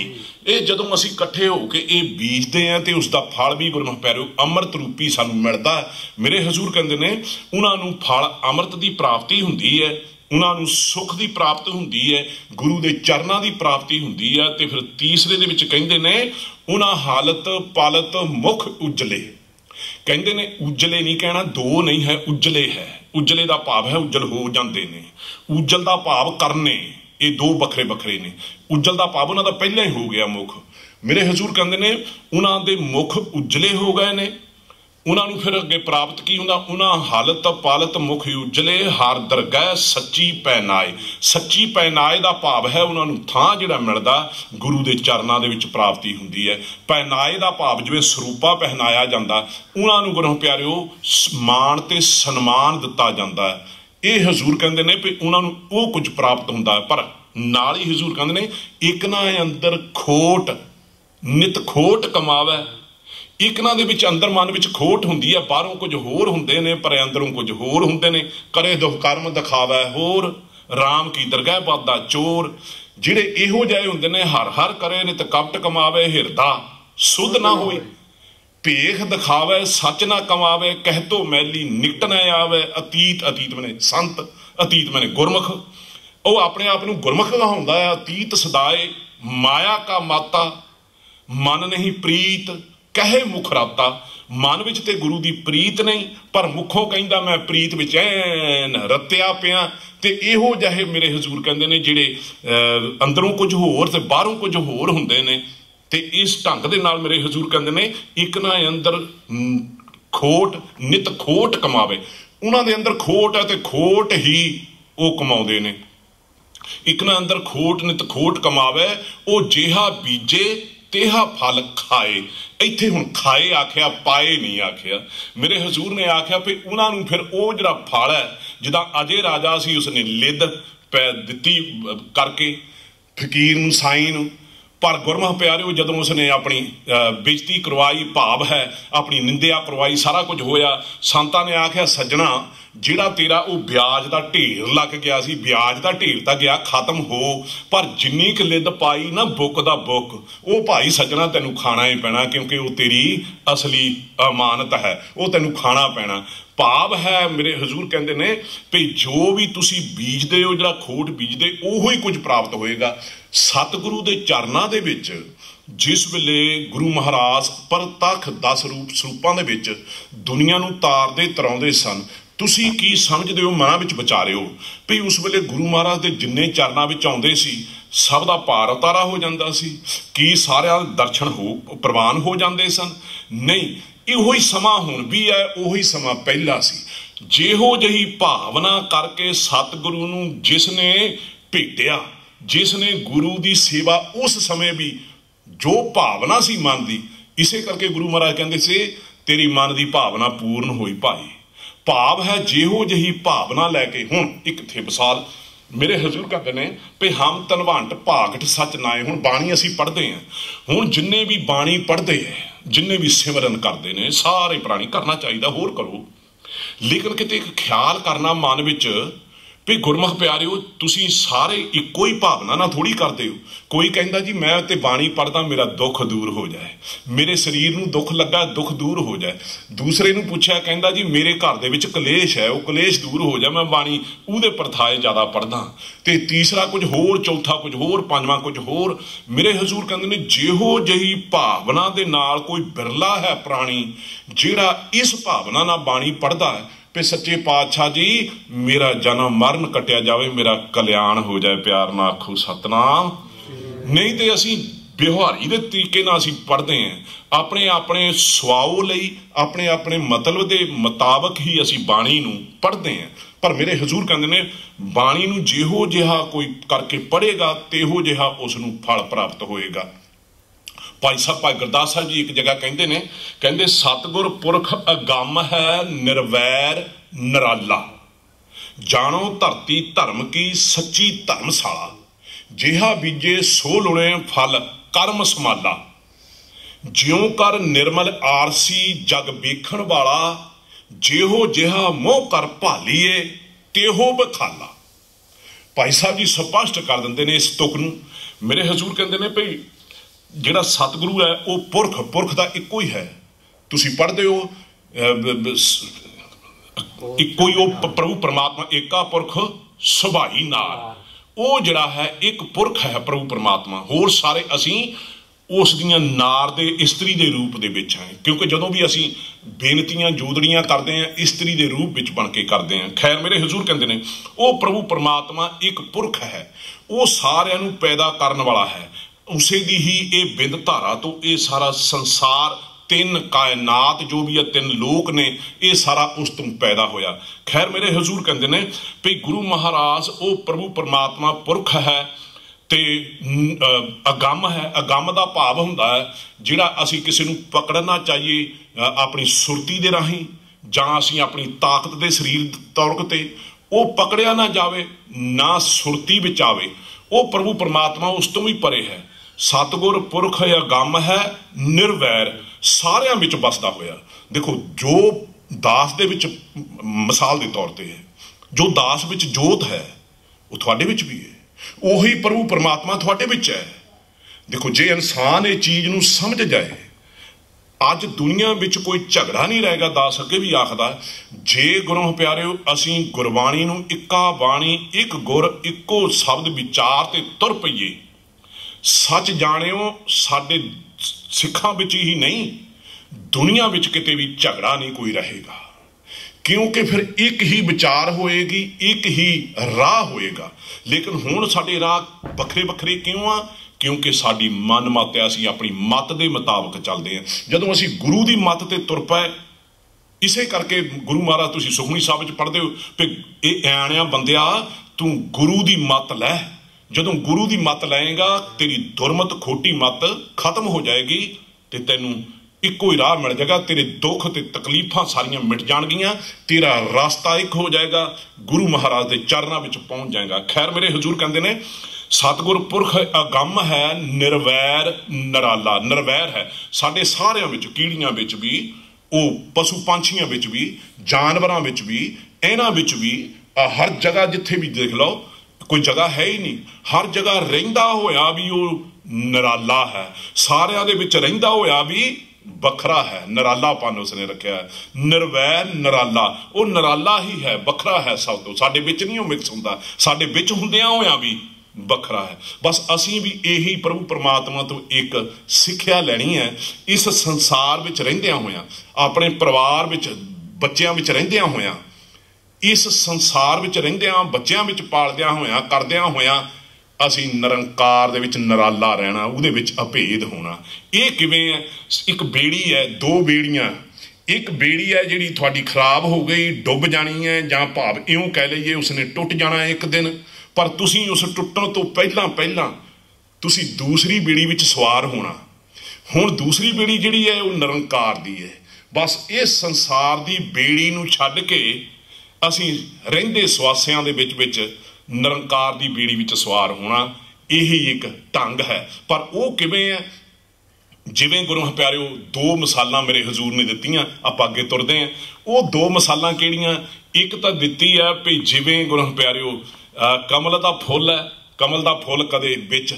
ये जदों असीं इकट्ठे होके ये बीजते हैं तो उसका फल भी गुरमुख प्यारो अमृत रूपी सानू मिलता है। मेरे हजूर कहते ने उन्होंने फल अमृत की प्राप्ति हुंदी है, उन्होंने सुख की प्राप्त हुंदी है, गुरु के चरणों की प्राप्ति हुंदी है। तो फिर तीसरे दे विच कहंदे ने उन्हां हालत पालत मुख उजले। कहते ने उजले नहीं कहना, दो नहीं है, उजले है। उजले का भाव है उजल हो जाते ने, उजल का भाव करने, ये दो बखरे बखरे ने। उजल का भाव उन्होंने पहले ही हो गया मुख। मेरे हजूर कहते ने उन्होंने मुख उजले हो गए ने। उन्होंने फिर अगे प्राप्त की होंदा, उन्हें हालत पालत मुख उजले हर दरगाह सच्ची पैनाए। सच्ची पैनाए का भाव है उन्होंने थां जिहड़ा मिलदा गुरु के चरणों दे विच प्राप्ति हुंदी है। पैनाए का भाव जिवें सरूपा पहनाया जाता, उन्होंने गुरु प्यारिओ मान ते सन्मान दिता जाता है। ये हजूर कहते हैं भी उन्होंने वो कुछ प्राप्त होंदा है। पर नाल ही हजूर कहते हैं एक ना अंदर खोट नित खोट कमावे। एक ना दे विच अंदर मन विच खोट हुंदी है, बाहरों कुछ होर हुंदे ने पर अंदरों कुछ होर हुंदे ने। करे दुख कर्म दिखावे होर, राम की दरगाह बादा चोर। जिहड़े इहो जिहे हुंदे ने हर हर करे नित कपट कमावे, हिरदा सुध ना होई। भेख दिखावे सच ना कमावे, कह तो मैली निकट न आवे। अतीत अतीत मने संत, अतीत मने गुरमुख। वो अपने आप नूं गुरमुख कहाउंदा है। अतीत सदाए माया का माता, मन नहीं प्रीत कहे मुख राता। मन विच ते गुरु की प्रीत नहीं, पर मुखों कहंदा मैं प्रीत विच ऐन रत्या पिया। ते इहो जिहे मेरे हजूर कहंदे ने जिहड़े अंदरों कुछ होर ते बाहरों कुछ होर हुंदे ने। ते इस ढंग दे नाल मेरे हजूर कहंदे ने एक ना अंदर खोट नित खोट कमावे। उन्हां दे अंदर खोट है ते खोट ही वो कमाउंदे ने। एक ना अंदर खोट नित खोट कमावे, वो जिहा बीजे तेहा फल खाए। इत्थे हुण खाए आख्या, पाए नहीं आख्या। मेरे हजूर ने आख्या भी उन्होंने फिर वो जिहड़ा फल है जिदा अजय राजा सी उसने लिद पै दिती करके फकीर नूं साईं नूं। पर गुरमुख प्यारिओ जदों उसने अपनी बेइज्जती करवाई, भाव है अपनी निंदिया करवाई, सारा कुछ होया। संतां ने आख्या सज्जणा जिहड़ा तेरा वो ब्याज का ढेर लग गया सी, ब्याज का ढेर तो गया खत्म हो, पर जिन्नी क लिद पाई ना बुक दा बुक, वो भाई सज्जणा तैनू खाना ही पैना, क्योंकि वो तेरी असली अमानत है, वो तैनू खाना पैना। भाव है मेरे हजूर कहते ने भी जो भी तुसी बीजदे हो, जिहड़ा खोट बीजदे उहो ही कुछ प्राप्त होएगा। सतगुरु दे चरनां दे विच जिस वेले गुरु महाराज परतख 10 स्वरूपां दे विच दुनिया नूं तारदे तराउंदे सन, तुसी की समझदे हो मनां विच विचारिओ भी उस वेले गुरु महाराज दे जिन्ने चरनां विच आउंदे सी सब दा भार उतारा हो जांदा सी? की सारिਆਂ दर्शन हो प्रवान हो जांदे सन? नहीं, इहो ही समा हुण भी है, उही समा पहला सी। जिहो जही भावना करके सतगुरु नूं जिसने भेटिया, जिसने गुरु की सेवा उस समय भी जो भावना सी मन की, इसे करके गुरु महाराज कहते से तेरी मन की भावना पूर्ण होई भाई। भाव है जिहो जही भावना लैके। हुण एक थे विसाल मेरे हजूर कहते हैं भी हम तनवंट भागट सच नाए। हुण बाणी असीं पढ़ते हैं, हुण जिन्ने भी बाणी पढ़ते हैं, जिन्ने भी सिमरन करते हैं, सारे प्राणी करना चाहिए, होर करो। लेकिन किते एक ख्याल करना मन विच भी गुरमुख प्यारिओ तुसीं सारे इक्को ही भावना ना थोड़ी करते हो। कोई कहता जी मैं ते बाणी पढ़दा मेरा दुख दूर हो जाए, मेरे शरीर नूं दुख लगा दुख दूर हो जाए। दूसरे नूं पुछया कहता जी मेरे घर दे विच कलेश है, वो कलेश दूर हो जाए, मैं बाणी उहदे परथाए ज़्यादा पढ़दा। ते तीसरा कुछ होर, चौथा कुछ होर, पंजवां कुछ होर। मेरे हजूर कहते ने जिहो जही भावना दे नाल कोई बिरला है प्राणी जिहड़ा इस भावना नाल बाणी पढ़दा है भी सच्चे पातशाह जी मेरा जन्म मरण कटिया जाए, मेरा कल्याण हो जाए, प्यार ना आखो सतनाम। नहीं तो असी व्यवहारी दे तरीके नाल असीं पढ़ते हैं, अपने अपने सुआओ लई, अपने अपने मतलब के मुताबक ही असी बाणी नूं पढ़ते हैं। पर मेरे हजूर कहते ने बाणी नूं जिहो जिहा कोई करके पढ़ेगा तेहो जिहा उसनूं फल प्राप्त होएगा। भाई साहब भाई गुरदास साहब जी एक जगह कहते ने, कहते सतगुर पुरख अगम है निर्वैर निराला, जानो धरती धर्म की सच्ची धर्मशाला, जिहा बीजे सो लुणे फल कर्म समाला, ज्यों कर निर्मल आरसी जग वेखण वाला, ਜਿਹੋ ਜਿਹਾ ਮੋਹ ਕਰ ਭਾਲੀਏ तेहो बखाला। भाई साहब जी स्पष्ट कर देंगे ने इस तुक नूं। मेरे हजूर कहते हैं भई जिहड़ा सतगुरु है वह पुरख पुरख का इक्को ही है। तुसीं पढ़दे हो इक्को ही प्रभु परमात्मा एका पुरख सुभाई नाल, वो जिहड़ा है एक पुरख है प्रभु परमात्मा। होर सारे असीं उस दियां नार दे इस्त्री दे रूप दे विच हैं, क्योंकि जदों भी असीं बेनतियां जोदड़ियां करते हैं इस्त्री दे रूप विच बन के करते हैं। खैर मेरे हजूर कहते हैं वो प्रभु परमात्मा एक पुरख है, वो सारिਆਂ ਨੂੰ पैदा करने वाला है। उसे दी ही ये बिंद धारा तो ये सारा संसार तीन कायनात जो भी है तीन लोक ने ये सारा उस तुम पैदा होया। खैर मेरे हजूर कहते हैं भी गुरु महाराज वो प्रभु परमात्मा पुरख है ते अगम है। अगम का भाव हुंदा है जिहड़ा असीं किसी नूं पकड़ना चाहिए अपनी सुरती दे राहीं जां असीं अपनी ताकत दे शरीर तौर ते वो पकड़िया ना जावे ना सुरती विच आवे, वो प्रभु परमात्मा उस तो भी परे है। सतगुर पुरख अगम है निर्वैर, सारियां विच बसदा होया। देखो जो दास दे विच मिसाल के तौर पर है, जो दास विच जोत है वो तुहाडे विच भी है, ਉਹੀ प्रभु परमात्मा तुहाडे विच है। देखो जे इंसान ये चीज़ नूं समझ जाए अज दुनिया विच कोई झगड़ा नहीं रहेगा। दास अगे भी आखदा जे गुरु प्यारिओ असीं गुरबाणी नूं इक्का बाणी एक गुर इक्को शब्द विचार ते तुर पईए, सच जाणिओ साडे सिखां विच ही नहीं दुनिया विच किते भी झगड़ा नहीं कोई रहेगा, क्योंकि फिर एक ही विचार होएगी एक ही राह होएगा। लेकिन हुण साडे राह वखरे वखरे क्यों आ? क्योंकि साडी मन मत है, असीं अपनी मत के मुताबक चलते हैं। जदों असीं गुरु की मत ते तुर पए, इसे करके गुरु महाराज तुसीं सुखमनी साहिब च पढ़दे हो कि ये ऐणिया बंदिया तू गुरु की मत लै। जदों गुरु की मत लएगा तेरी दुरमत खोटी मत खत्म हो जाएगी ते तैनूं इक्को ही राह मिल जाएगा, तेरे दुख ते तकलीफां सारियां मिट जाणगियां, तेरा रास्ता एक हो जाएगा, गुरु महाराज के चरणों में पहुँच जाएगा। खैर मेरे हजूर कहते हैं सतगुर पुरख अगम है निर्वैर नराला। निर्वैर है साडे सारियां विच, कीड़ियां विच भी, वो पशु पंछियां विच भी, जानवरां विच भी, इन्हां विच भी, हर जगह जिथे भी देख लो कोई जगह है ही नहीं, हर जगह रहिंदा होया भी वो नराला है, सारियां दे विच रहिंदा होया भी बखरा है। नरालापन उसने रखा है। निर्वैर नराला, वो नराला ही है, बखरा है सब तो। साडे विच नहीं वो मिक्स हुंदा, साडे विच हुंदियां होया भी बखरा है। बस असीं भी यही प्रभु परमात्मा तो एक सिक्ख्या लैनी है। इस संसार विच रहिंदियां होया, अपने परिवार विच बच्चियां विच रहिंदियां होया, इस संसार विच रहिंदियां बच्चियां विच पालदियां होया करदियां होया असीं निरंकार दे विच नराला रहना, उहदे विच अभेद होना। ये किवें है? एक बेड़ी है, दो बेड़ियां, एक बेड़ी है जिहड़ी तुहाडी खराब हो गई डुब जानी है, जां भाव इउं कह लईए उसने टुट जाना एक दिन, पर तुसीं उस टुटण तो पहलां तुसीं दूसरी बेड़ी विच सवार होना। हुण दूसरी बेड़ी जिहड़ी है वो निरंकार दी है। बस इस संसार दी बेड़ी नूं छड्ड के असीं रहिंदे स्वासियां दे विच निरंकार की बेड़ी विच सवार होना, यही एक ढंग है। पर वो किवें है? जिवें गुरु प्यारिओ दो मिसालां मेरे हजूर ने दित्तियां, आपां अगे तुरदे हैं। वो दो मिसालां किहड़ियां? एक तां दित्ती है भी जिवें गुरु प्यारिओ कमल का फुल है, कमल का फुल कदे विच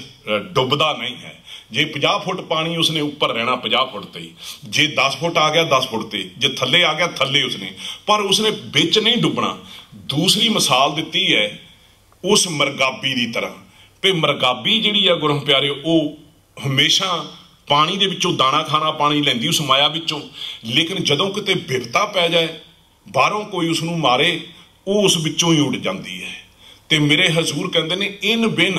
डुबदा नहीं है। जे 50 फुट पानी उसने उपर रहना 50 फुट ते ही, जे 10 फुट आ गया 10 फुट ते, जे थल्ले आ गया थल्ले उसने, पर उसने विच नहीं डुबना। दूसरी मिसाल दित्ती है उस मरगाबी की तरह भी मरगाबी जिहड़ी है गुरु प्यारे वो हमेशा पानी दे विचों दाना खाना पानी लैंदी उस माया विचों, लेकिन जदों किते विपता पै जाए बाहरों कोई उसनूं मारे वो उस विचों ही उड़ जाती है। तो मेरे हजूर कहते हैं इन बिन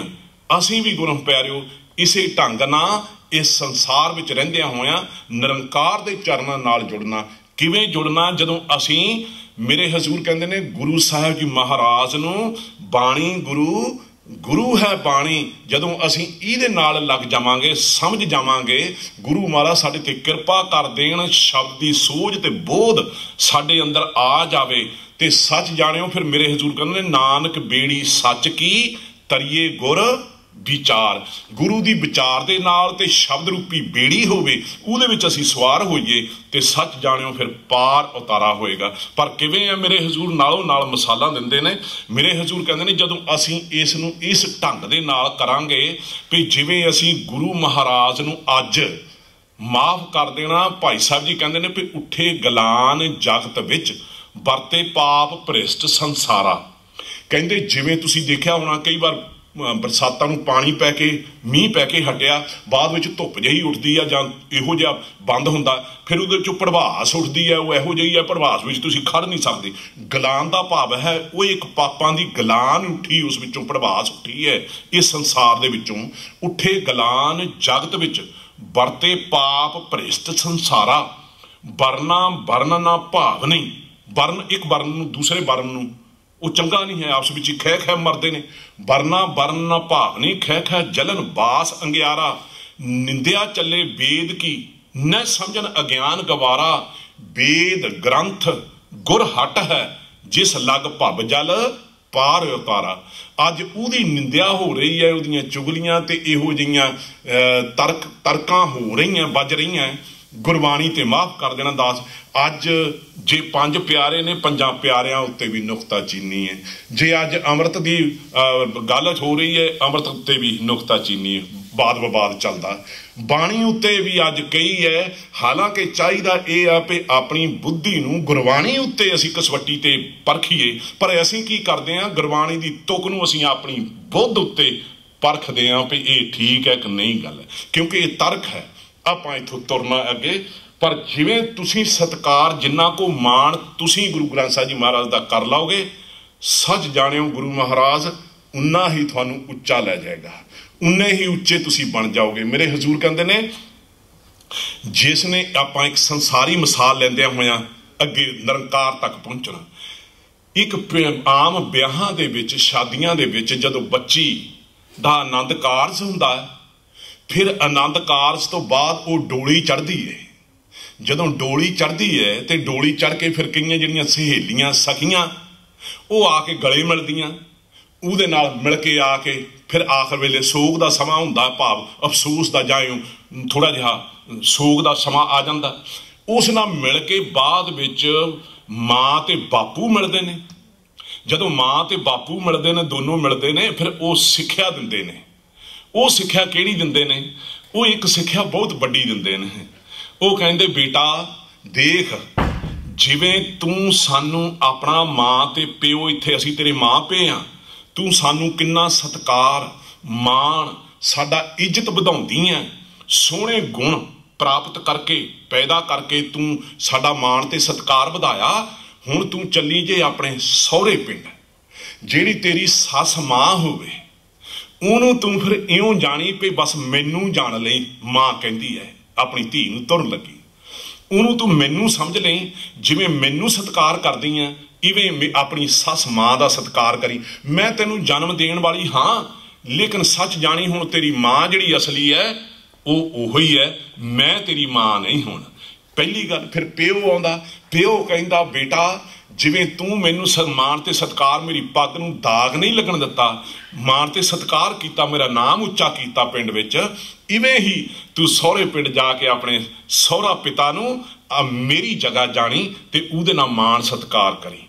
असीं भी गुरु प्यारिओ इसे ढंग नाल इस संसार विच रहिंदियां होइयां निरंकार दे चरनां नाल जुड़ना। किवें जुड़ना? जदों असीं मेरे हजूर कहते हैं गुरु साहब जी महाराज नूं बाणी गुरु है बाणी, जदों असीं इहदे नाल लग जावांगे समझ जावांगे, गुरु महाराज साडे ते किरपा कर देण, शब्द की सोझ ते बोध साडे अंदर आ जावे ते सच जाणिओ। फिर मेरे हजूर कहते हैं नानक बेड़ी सच की तरिए गुर विचार, गुरु की विचार के नाल ते शब्द रूपी बेड़ी होवे, उहदे विच असीं सवार होईए ते सच जाणिओ फिर पार उतारा होएगा। पर किवें है, मेरे हजूर नालों नाल मिसालां दिंदे ने। मेरे हजूर कहंदे ने जदों असीं इस नूं इस ढंग दे नाल करांगे भी जिवें असीं गुरु महाराज नूं अज माफ कर देना। भाई साहब जी कहंदे ने भी उठे गलान जगत विच वरते पाप भ्रिष्ट संसारा। कहंदे जिवें तुसीं देखिया होना कई बार बरसातां नूं पानी पै के मीह पै के हटिया, बाद विच धुप जही उठदी आ जां इहो जिहा बंद हुंदा, फिर उहदे चों भड़वास उठदी है, वो इहो जिही है भड़वास विच तुसीं खड़ नहीं सकदे। गलान दा भाव है वो एक पापां दी गलान उठी, उस विचों भड़वास उठी है। इस संसार दे विचों उठे गलान जगत विच वरते पाप भ्रिष्ट संसारा। वरना वर्ण ना भाव नहीं, वर्ण एक वर्ण नूं दूसरे वर्ण नूं वो चंगा नहीं है, आपस में खै खै मरते ने। वरना वर्ण ना भाव नहीं, खै खै जलन बास अंगियारा। निंदिया चले वेद की न समझन अज्ञान गवारा। वेद ग्रंथ गुर हट है जिस लग भव जल पार उतारा। अज उहदी निंदिया हो रही है, उहदियां चुगलियां ते इहो जिहियां तर्कां हो रही बज रही। गुरबाणी ते माफ कर देना दास। अज जे पंज प्यारे ने, पंजां प्यारियां उत्ते भी नुकता चीनी है। जे अज अमृत की गल हो रही है, अमृत उत्ते भी नुकता चीनी है, वाद विवाद चलता। बाणी उत्ते भी अज कई है। हालांकि चाहिदा यह आ भी अपनी बुद्धि नूं गुरबाणी उत्ते असीं कसवट्टी ते परखीए, पर असीं की करदे हां, गुरबाणी दी तुक नूं असीं अपनी बुद्ध उत्ते परखदे हां भी ये ठीक है कि नहीं गल, क्योंकि ये तर्क है। आपां इत्थों तुरना अगे, पर जिवें तुसीं सत्कार जिन्ना को मान तुसीं गुरु ग्रंथ साहिब जी महाराज दा कर लाओगे, सच जाणिओ गुरु महाराज उन्ना ही तुहानूं उच्चा लै जाएगा, उन्ने ही उच्चे तुसीं बन जाओगे। मेरे हजूर कहंदे ने जिसने आपां एक संसारी मिसाल लैंदिआं होइआं अगे निरंकार तक पहुंचना। एक आम ब्याहां दे विच शादियां दे विच जदों बच्ची दा आनंद कारज हुंदा है, फिर आनंद कारज तो बाद वो डोली चढ़ती है। जदों डोली चढ़ती है तो डोली चढ़ के फिर कई जिहड़ियां सहेलियां सखियां वो आके गले मिलदियां, उहदे नाल मिल के आके फिर आखिर वेले सोग दा समा हुंदा, भाव अफसूस दा जां थोड़ा जिहा सोग दा समा आ जांदा। उस नाल मिल के बाद विच माँ ते बापू मिलदे ने। जदों माँ ते बापू मिलदे ने, दोनों मिलदे ने, फिर वो सिक्ख्या दिंदे ने। वो सिक्ख्या किहड़ी दिंदे ने? वो एक सिक्ख्या बहुत वड्डी दिंदे ने। वो कहंदे बेटा देख, जिवें तू सानू अपना माँ ते प्यो, इत्थे असीं तेरे माँ पे हाँ, तू सानू किन्ना सत्कार मान साडा इज्जत वधाउंदी है, सोहणे गुण प्राप्त करके पैदा करके तू साडा मान ते सत्कार वधाया। हुण तू चली जे अपने सहुरे पिंड, जिहड़ी तेरी सस माँ होवे ਉਹਨੂੰ तू फिर इउं जानी भी बस मैनू जान लई। माँ कहती है अपनी धी नूं तुरन लगी, ਉਹਨੂੰ तू मैनू समझ लई, जिवें मैनू सत्कार करदी है इवें अपनी सस माँ का सत्कार करी। मैं तेनू जन्म देण वाली हाँ, लेकिन सच जानी हुण तेरी माँ जिहड़ी असली है वो उही है, मैं तेरी माँ नहीं। हुण पहली गल फिर प्यो आउंदा। प्यो कहंदा बेटा जिवें तू मैनू मान ते सत्कार, मेरी पग नूं दाग नहीं लगन दिता, मान ते सत्कार कीता, मेरा नाम उच्चा कीता पिंड विच, इवें ही तू सहुरे पिंड जाके अपने सहुरा पिता नूं मेरी जगह जानी ते उहदे नाल मान सत्कार करी।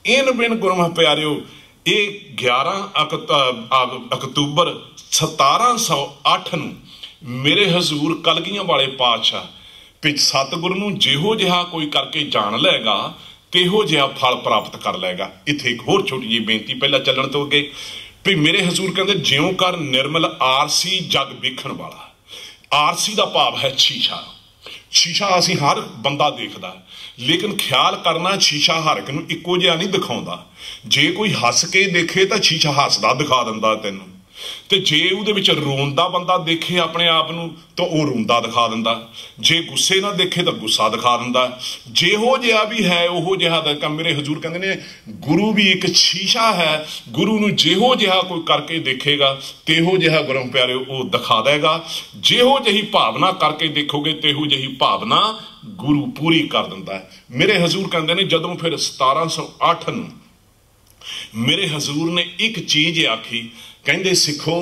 इन बिन गुरमुख प्यारिओ, ये 11 अक्तूबर 1708 नूं मेरे हजूर कलगियां वाले पातशाह भी सतगुरु नूं जिहो जिहा कोई करके जान लेगा तेहो जिहा फल प्राप्त कर लेगा। इत्थे एक होर छोटी जी बेनती पहला चलण तो अगे भी मेरे हजूर कहंदे ज्यों कर निर्मल आरसी जग वेखण वाला। आरसी का भाव है शीशा। शीशा असीं हर बंदा देखदा, लेकिन ख्याल करना शीशा हर एक नूं इक्को जिहा नहीं दिखाउंदा। जे कोई हस के देखे तो शीशा हसदा दिखा दिंदा तैनूं, ते जे उहदे विच रोंदा बंदा देखे अपने आप नूं तो वह रोंदा दिखा दिंदा, जे गुस्से ना देखे तो गुस्सा दिखा दिंदा। जेहो जिहा भी है उहो जिहा दा। मेरे हजूर कहंदे ने गुरु भी एक शीशा है, गुरु नूं जेहो जिहा कोई करके देखेगा तेहो जिहा गुरु प्यारे वो दिखा देगा। जेहो जही भावना करके देखोगे तेहो जही भावना गुरु पूरी कर दिंदा है। मेरे हजूर कहंदे ने जदों फिर 1708 नूं मेरे हजूर ने एक चीज़ आखी, कहंदे सिखो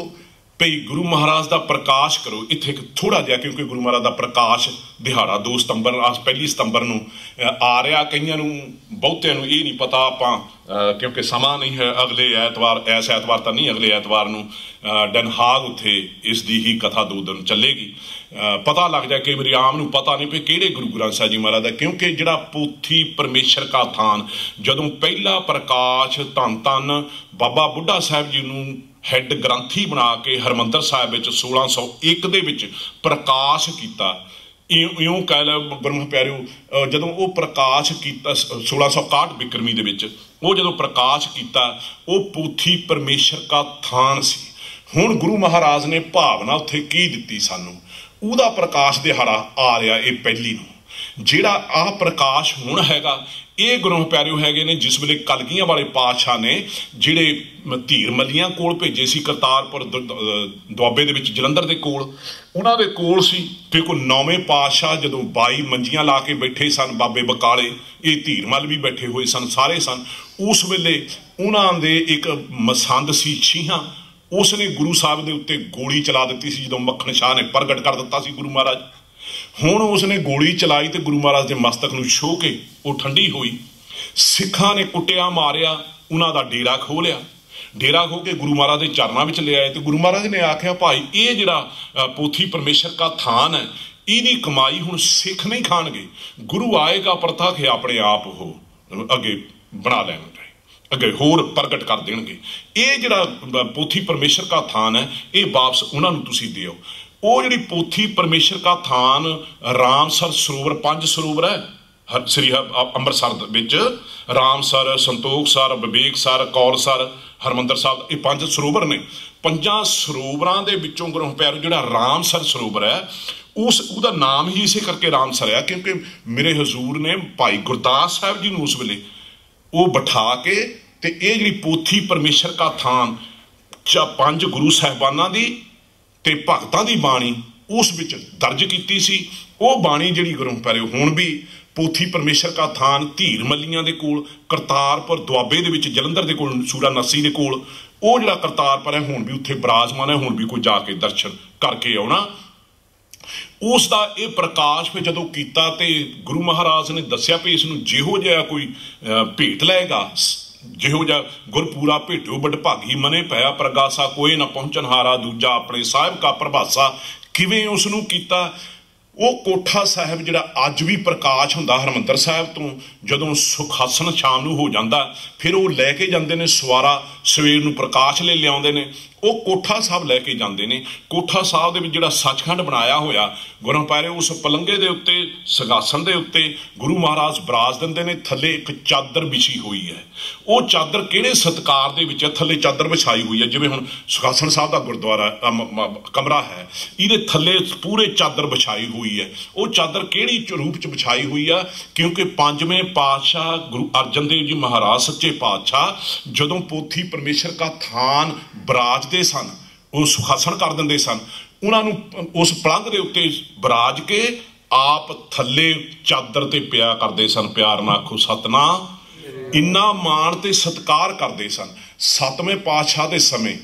ਭਈ ਗੁਰੂ ਮਹਾਰਾਜ ਦਾ ਪ੍ਰਕਾਸ਼ ਕਰੋ। ਇੱਥੇ ਇੱਕ ਥੋੜ੍ਹਾ ਜਿਹਾ, ਕਿਉਂਕਿ ਗੁਰੂ ਮਹਾਰਾਜ ਦਾ ਪ੍ਰਕਾਸ਼ ਦਿਹਾੜਾ 2 ਸਤੰਬਰ 1 ਸਤੰਬਰ ਨੂੰ ਆ ਰਿਹਾ। ਕਈਆਂ ਨੂੰ, ਬਹੁਤਿਆਂ ਨੂੰ ਇਹ ਨਹੀਂ ਪਤਾ, ਆਪਾਂ ਕਿਉਂਕਿ ਸਮਾਂ ਨਹੀਂ ਹੈ, ਅਗਲੇ ਐਤਵਾਰ, ਇਸ ਐਤਵਾਰ ਤਾਂ ਨਹੀਂ, ਅਗਲੇ ਐਤਵਾਰ ਨੂੰ ਡਨ ਹਾਗ ਉੱਥੇ ਇਸ ਦੀ ਹੀ ਕਥਾ 2 ਦਿਨ ਚੱਲੇਗੀ। ਪਤਾ ਲੱਗ ਜਾਏ, ਕਈ ਵਾਰੀ ਆਮ ਨੂੰ ਪਤਾ ਨਹੀਂ ਵੀ ਕਿਹੜੇ ਗੁਰੂ ਗ੍ਰੰਥ ਸਾਹਿਬ ਜੀ ਮਹਾਰਾਜ ਦਾ, ਕਿਉਂਕਿ ਜਿਹੜਾ ਪੋਥੀ ਪਰਮੇਸ਼ਰ ਕਾ ਥਾਨ, ਜਦੋਂ ਪਹਿਲਾ ਪ੍ਰਕਾਸ਼ ਧੰਨ ਧੰਨ ਬਾਬਾ ਬੁੱਢਾ ਸਾਹਿਬ ਜੀ ਨੂੰ ਹੈੱਡ ਗ੍ਰੰਥੀ ਬਣਾ ਕੇ ਹਰਿਮੰਦਰ ਸਾਹਿਬ ਵਿੱਚ 1601 ਦੇ ਵਿੱਚ ਪ੍ਰਕਾਸ਼ ਕੀਤਾ। ਇਉਂ ਕਹਿ ਲੈ ਗੁਰਮੁਖ ਪਿਆਰਿਓ, ਜਦੋਂ ਉਹ ਪ੍ਰਕਾਸ਼ ਕੀਤਾ 1661 ਬਿਕਰਮੀ ਦੇ ਵਿੱਚ, ਉਹ ਜਦੋਂ ਪ੍ਰਕਾਸ਼ ਕੀਤਾ, ਉਹ ਪੋਥੀ ਪਰਮੇਸ਼ਰ ਕਾ ਥਾਨ ਸੀ। ਹੁਣ ਗੁਰੂ ਮਹਾਰਾਜ ਨੇ ਭਾਵਨਾ ਉੱਥੇ ਕੀ ਦਿੱਤੀ ਸਾਨੂੰ, ਉਹਦਾ ਪ੍ਰਕਾਸ਼ ਦਿਹਾੜਾ ਆ ਰਿਹਾ ਇਹ ਪਹਿਲੀ ਨੂੰ। ਜਿਹੜਾ ਆਹ ਪ੍ਰਕਾਸ਼ ਹੁਣ ਹੈਗਾ, ਇਹ ਗੁਰੂ ਪਿਆਰਿਓ ਹੈਗੇ ਨੇ ਜਿਸ ਵੇਲੇ ਕਲਗੀਆਂ ਵਾਲੇ ਪਾਤਸ਼ਾਹ ਨੇ ਜਿਹੜੇ ਧੀਰ ਮੱਲੀਆਂ ਕੋਲ ਭੇਜੇ ਸੀ, ਕਰਤਾਰਪੁਰ ਦੁਆਬੇ ਦੇ ਵਿੱਚ ਜਲੰਧਰ ਦੇ ਕੋਲ, ਉਹਨਾਂ ਦੇ ਕੋਲ ਸੀ। ਕਿਉਂਕਿ 9ਵੇਂ ਪਾਤਸ਼ਾਹ ਜਦੋਂ 22 ਮੰਜੀਆਂ ਲਾ ਕੇ ਬੈਠੇ ਸਨ, ਬਾਬੇ ਬਕਾਲੇ, ਇਹ ਧੀਰ ਮੱਲ ਵੀ ਬੈਠੇ ਹੋਏ ਸਨ, ਸਾਰੇ ਸਨ। ਉਸ ਵੇਲੇ ਉਹਨਾਂ ਦੇ ਇੱਕ ਮਸੰਦ ਸੀ ਛੀਹਾਂ, ਉਸ ਨੇ ਗੁਰੂ ਸਾਹਿਬ ਦੇ ਉੱਤੇ ਗੋਲੀ ਚਲਾ ਦਿੱਤੀ ਸੀ। ਜਦੋਂ ਮੱਖਣ ਸ਼ਾਹ ਨੇ ਪ੍ਰਗਟ ਕਰ ਦਿੱਤਾ ਸੀ ਗੁਰੂ ਮਹਾਰਾਜ, ਹੁਣ ਉਸਨੇ ਗੋਲੀ ਚਲਾਈ ਤੇ ਗੁਰੂ ਮਹਾਰਾਜ ਦੇ ਮਸਤਕ ਨੂੰ ਛੋਹ ਕੇ ਉਹ ਠੰਡੀ ਹੋਈ। ਸਿੱਖਾਂ ਨੇ ਕੁੱਟਿਆ ਮਾਰਿਆ, ਉਹਨਾਂ ਦਾ ਡੇਰਾ ਖੋਹ ਲਿਆ। ਡੇਰਾ ਖੋਹ ਕੇ ਗੁਰੂ ਮਹਾਰਾਜ ਦੇ ਚਰਨਾਂ ਵਿੱਚ ਲਿਆਏ ਤੇ ਗੁਰੂ ਮਹਾਰਾਜ ਨੇ ਆਖਿਆ, ਭਾਈ ਇਹ ਜਿਹੜਾ ਪੋਥੀ ਪਰਮੇਸ਼ਰ ਕਾ ਥਾਨ ਹੈ, ਇਹਦੀ ਕਮਾਈ ਹੁਣ ਸਿੱਖ ਨਹੀਂ ਖਾਣਗੇ, ਗੁਰੂ ਆਏਗਾ ਪ੍ਰਤੱਖ ਆਪਣੇ ਆਪ ਉਹ ਅੱਗੇ ਬਣਾ ਲੈਣਗੇ, ਅੱਗੇ ਹੋਰ ਪ੍ਰਗਟ ਕਰ ਦੇਣਗੇ। ਇਹ ਜਿਹੜਾ ਪੋਥੀ ਪਰਮੇਸ਼ਰ ਕਾ ਥਾਨ ਹੈ, ਇਹ ਵਾਪਸ ਉਹਨਾਂ ਨੂੰ ਤੁਸੀਂ ਦਿਓ। ਉਹ ਜਿਹੜੀ ਪੋਥੀ ਪਰਮੇਸ਼ਰ ਕਾ ਥਾਨ ਰਾਮਸਰ ਸਰੋਵਰ, 5 ਸਰੋਵਰ ਹੈ ਸ੍ਰੀ ਅੰਮ੍ਰਿਤਸਰ ਵਿੱਚ, ਰਾਮਸਰ, ਸੰਤੋਖਸਰ, ਵਿਵੇਕਸਰ, ਕੌਲਸਰ, ਹਰਿਮੰਦਰ ਸਾਹਿਬ, ਇਹ 5 ਸਰੋਵਰ ਨੇ। 5 ਸਰੋਵਰਾਂ ਦੇ ਵਿੱਚੋਂ ਗੁਰੂ ਪਿਆਰਿਓ ਜਿਹੜਾ ਰਾਮਸਰ ਸਰੋਵਰ ਹੈ, ਉਹਦਾ ਨਾਮ ਹੀ ਇਸੇ ਕਰਕੇ ਰਾਮਸਰ ਹੈ, ਕਿਉਂਕਿ ਮੇਰੇ ਹਜ਼ੂਰ ਨੇ ਭਾਈ ਗੁਰਦਾਸ ਸਾਹਿਬ ਜੀ ਨੂੰ ਉਸ ਵੇਲੇ ਉਹ ਬਿਠਾ ਕੇ ਤੇ ਇਹ ਜਿਹੜੀ ਪੋਥੀ ਪਰਮੇਸ਼ਰ ਕਾ ਥਾਨ 5 ਗੁਰੂ ਸਾਹਿਬਾਨਾਂ ਦੀ ਤੇ ਭਗਤਾਂ ਦੀ ਬਾਣੀ ਉਸ ਵਿੱਚ ਦਰਜ ਕੀਤੀ ਸੀ। ਉਹ ਬਾਣੀ ਜਿਹੜੀ ਗੁਰੂ ਪਿਆਰਿਓ ਹੁਣ ਵੀ ਪੋਥੀ ਪਰਮੇਸ਼ਰ ਕਾ ਥਾਨ ਧੀਰ ਮੱਲੀਆਂ ਦੇ ਕੋਲ, ਕਰਤਾਰਪੁਰ ਦੁਆਬੇ ਦੇ ਵਿੱਚ ਜਲੰਧਰ ਦੇ ਕੋਲ, ਸੂਰਾ ਨਰਸੀ ਦੇ ਕੋਲ, ਉਹ ਜਿਹੜਾ ਕਰਤਾਰਪੁਰ ਹੈ ਹੁਣ ਵੀ ਉੱਥੇ ਬਿਰਾਜਮਾਨ ਹੈ। ਹੁਣ ਵੀ ਕੋਈ ਜਾ ਕੇ ਦਰਸ਼ਨ ਕਰਕੇ ਆਉਣਾ। ਉਸ ਦਾ ਇਹ ਪ੍ਰਕਾਸ਼ ਫਿਰ ਜਦੋਂ ਕੀਤਾ ਤੇ ਗੁਰੂ ਮਹਾਰਾਜ ਨੇ ਦੱਸਿਆ ਵੀ ਇਸ ਨੂੰ ਜਿਹੋ ਜਿਹਾ ਕੋਈ ਭੇਟ ਲਏਗਾ, ਜਿਹੋ ਜਿਹਾ ਗੁਰਪੂਰਾ ਭੇਟਿਓ ਵਡਭਾਗੀ ਮਨੇ ਪਿਆ ਪ੍ਰਗਾਸਾ, ਕੋਈ ਨਾ ਪਹੁੰਚਣ ਹਾਰਾ ਦੂਜਾ ਆਪਣੇ ਸਾਹਿਬ ਕਾ ਪ੍ਰਭਾਸਾ। ਕਿਵੇਂ ਉਸ ਨੂੰ ਕੀਤਾ? ਉਹ ਕੋਠਾ ਸਾਹਿਬ ਜਿਹੜਾ ਅੱਜ ਵੀ ਪ੍ਰਕਾਸ਼ ਹੁੰਦਾ ਹਰਿਮੰਦਰ ਸਾਹਿਬ ਤੋਂ, ਜਦੋਂ ਸੁਖਾਸਨ ਸ਼ਾਮ ਨੂੰ ਹੋ ਜਾਂਦਾ, ਫਿਰ ਉਹ ਲੈ ਕੇ ਜਾਂਦੇ ਨੇ ਸਵਾਰਾ, ਸਵੇਰ ਨੂੰ ਪ੍ਰਕਾਸ਼ ਲੈ ਲਿਆਉਂਦੇ ਨੇ, ਉਹ ਕੋਠਾ ਸਾਹਿਬ ਲੈ ਕੇ ਜਾਂਦੇ ਨੇ। ਕੋਠਾ ਸਾਹਿਬ ਦੇ ਵਿੱਚ ਜਿਹੜਾ ਸੱਚਖੰਡ ਬਣਾਇਆ ਹੋਇਆ ਗੁਰੂ ਪਿਆਰਿਓ, ਉਸ ਪਲੰਘੇ ਦੇ ਉੱਤੇ, ਸਿੰਘਾਸਣ ਦੇ ਉੱਤੇ ਗੁਰੂ ਮਹਾਰਾਜ ਬਰਾਜ ਦਿੰਦੇ ਨੇ। ਥੱਲੇ ਇੱਕ ਚਾਦਰ ਵਿਛੀ ਹੋਈ ਹੈ। ਉਹ ਚਾਦਰ ਕਿਹੜੇ ਸਤਿਕਾਰ ਦੇ ਵਿੱਚ ਹੈ? ਥੱਲੇ ਚਾਦਰ ਵਿਛਾਈ ਹੋਈ ਹੈ। ਜਿਵੇਂ ਹੁਣ ਸਿੰਘਾਸਣ ਸਾਹਿਬ ਦਾ ਗੁਰਦੁਆਰਾ ਕਮਰਾ ਹੈ, ਇਹਦੇ ਥੱਲੇ ਪੂਰੇ ਚਾਦਰ ਵਿਛਾਈ ਹੋਈ ਹੈ। ਉਹ ਚਾਦਰ ਕਿਹੜੀ ਰੂਪ ਚ ਵਿਛਾਈ ਹੋਈ ਆ? ਕਿਉਂਕਿ 5ਵੇਂ ਪਾਤਸ਼ਾਹ ਗੁਰੂ ਅਰਜਨ ਦੇਵ ਜੀ ਮਹਾਰਾਜ ਸੱਚੇ ਪਾਤਸ਼ਾਹ ਜਦੋਂ ਪੋਥੀ ਪਰਮੇਸ਼ਰ ਕਾ ਥਾਨ ਬਰਾਜਦੇ ਸਨ, ਉਹ ਸੁਖਾਸਣ ਕਰ ਦਿੰਦੇ ਸਨ, ਉਹਨਾਂ ਨੂੰ ਉਸ ਪਲੰਘ ਦੇ ਉੱਤੇ ਬਰਾਜ ਕੇ ਆਪ ਥੱਲੇ ਚਾਦਰ ਤੇ ਪਿਆ ਕਰਦੇ ਸਨ। ਪਿਆਰ ਨਾਲ ਆਖੋ ਸਤਨਾਮ। ਇੰਨਾ ਮਾਣ ਤੇ ਸਤਿਕਾਰ ਕਰਦੇ ਸਨ। 7ਵੇਂ ਪਾਤਸ਼ਾਹ ਦੇ ਸਮੇਂ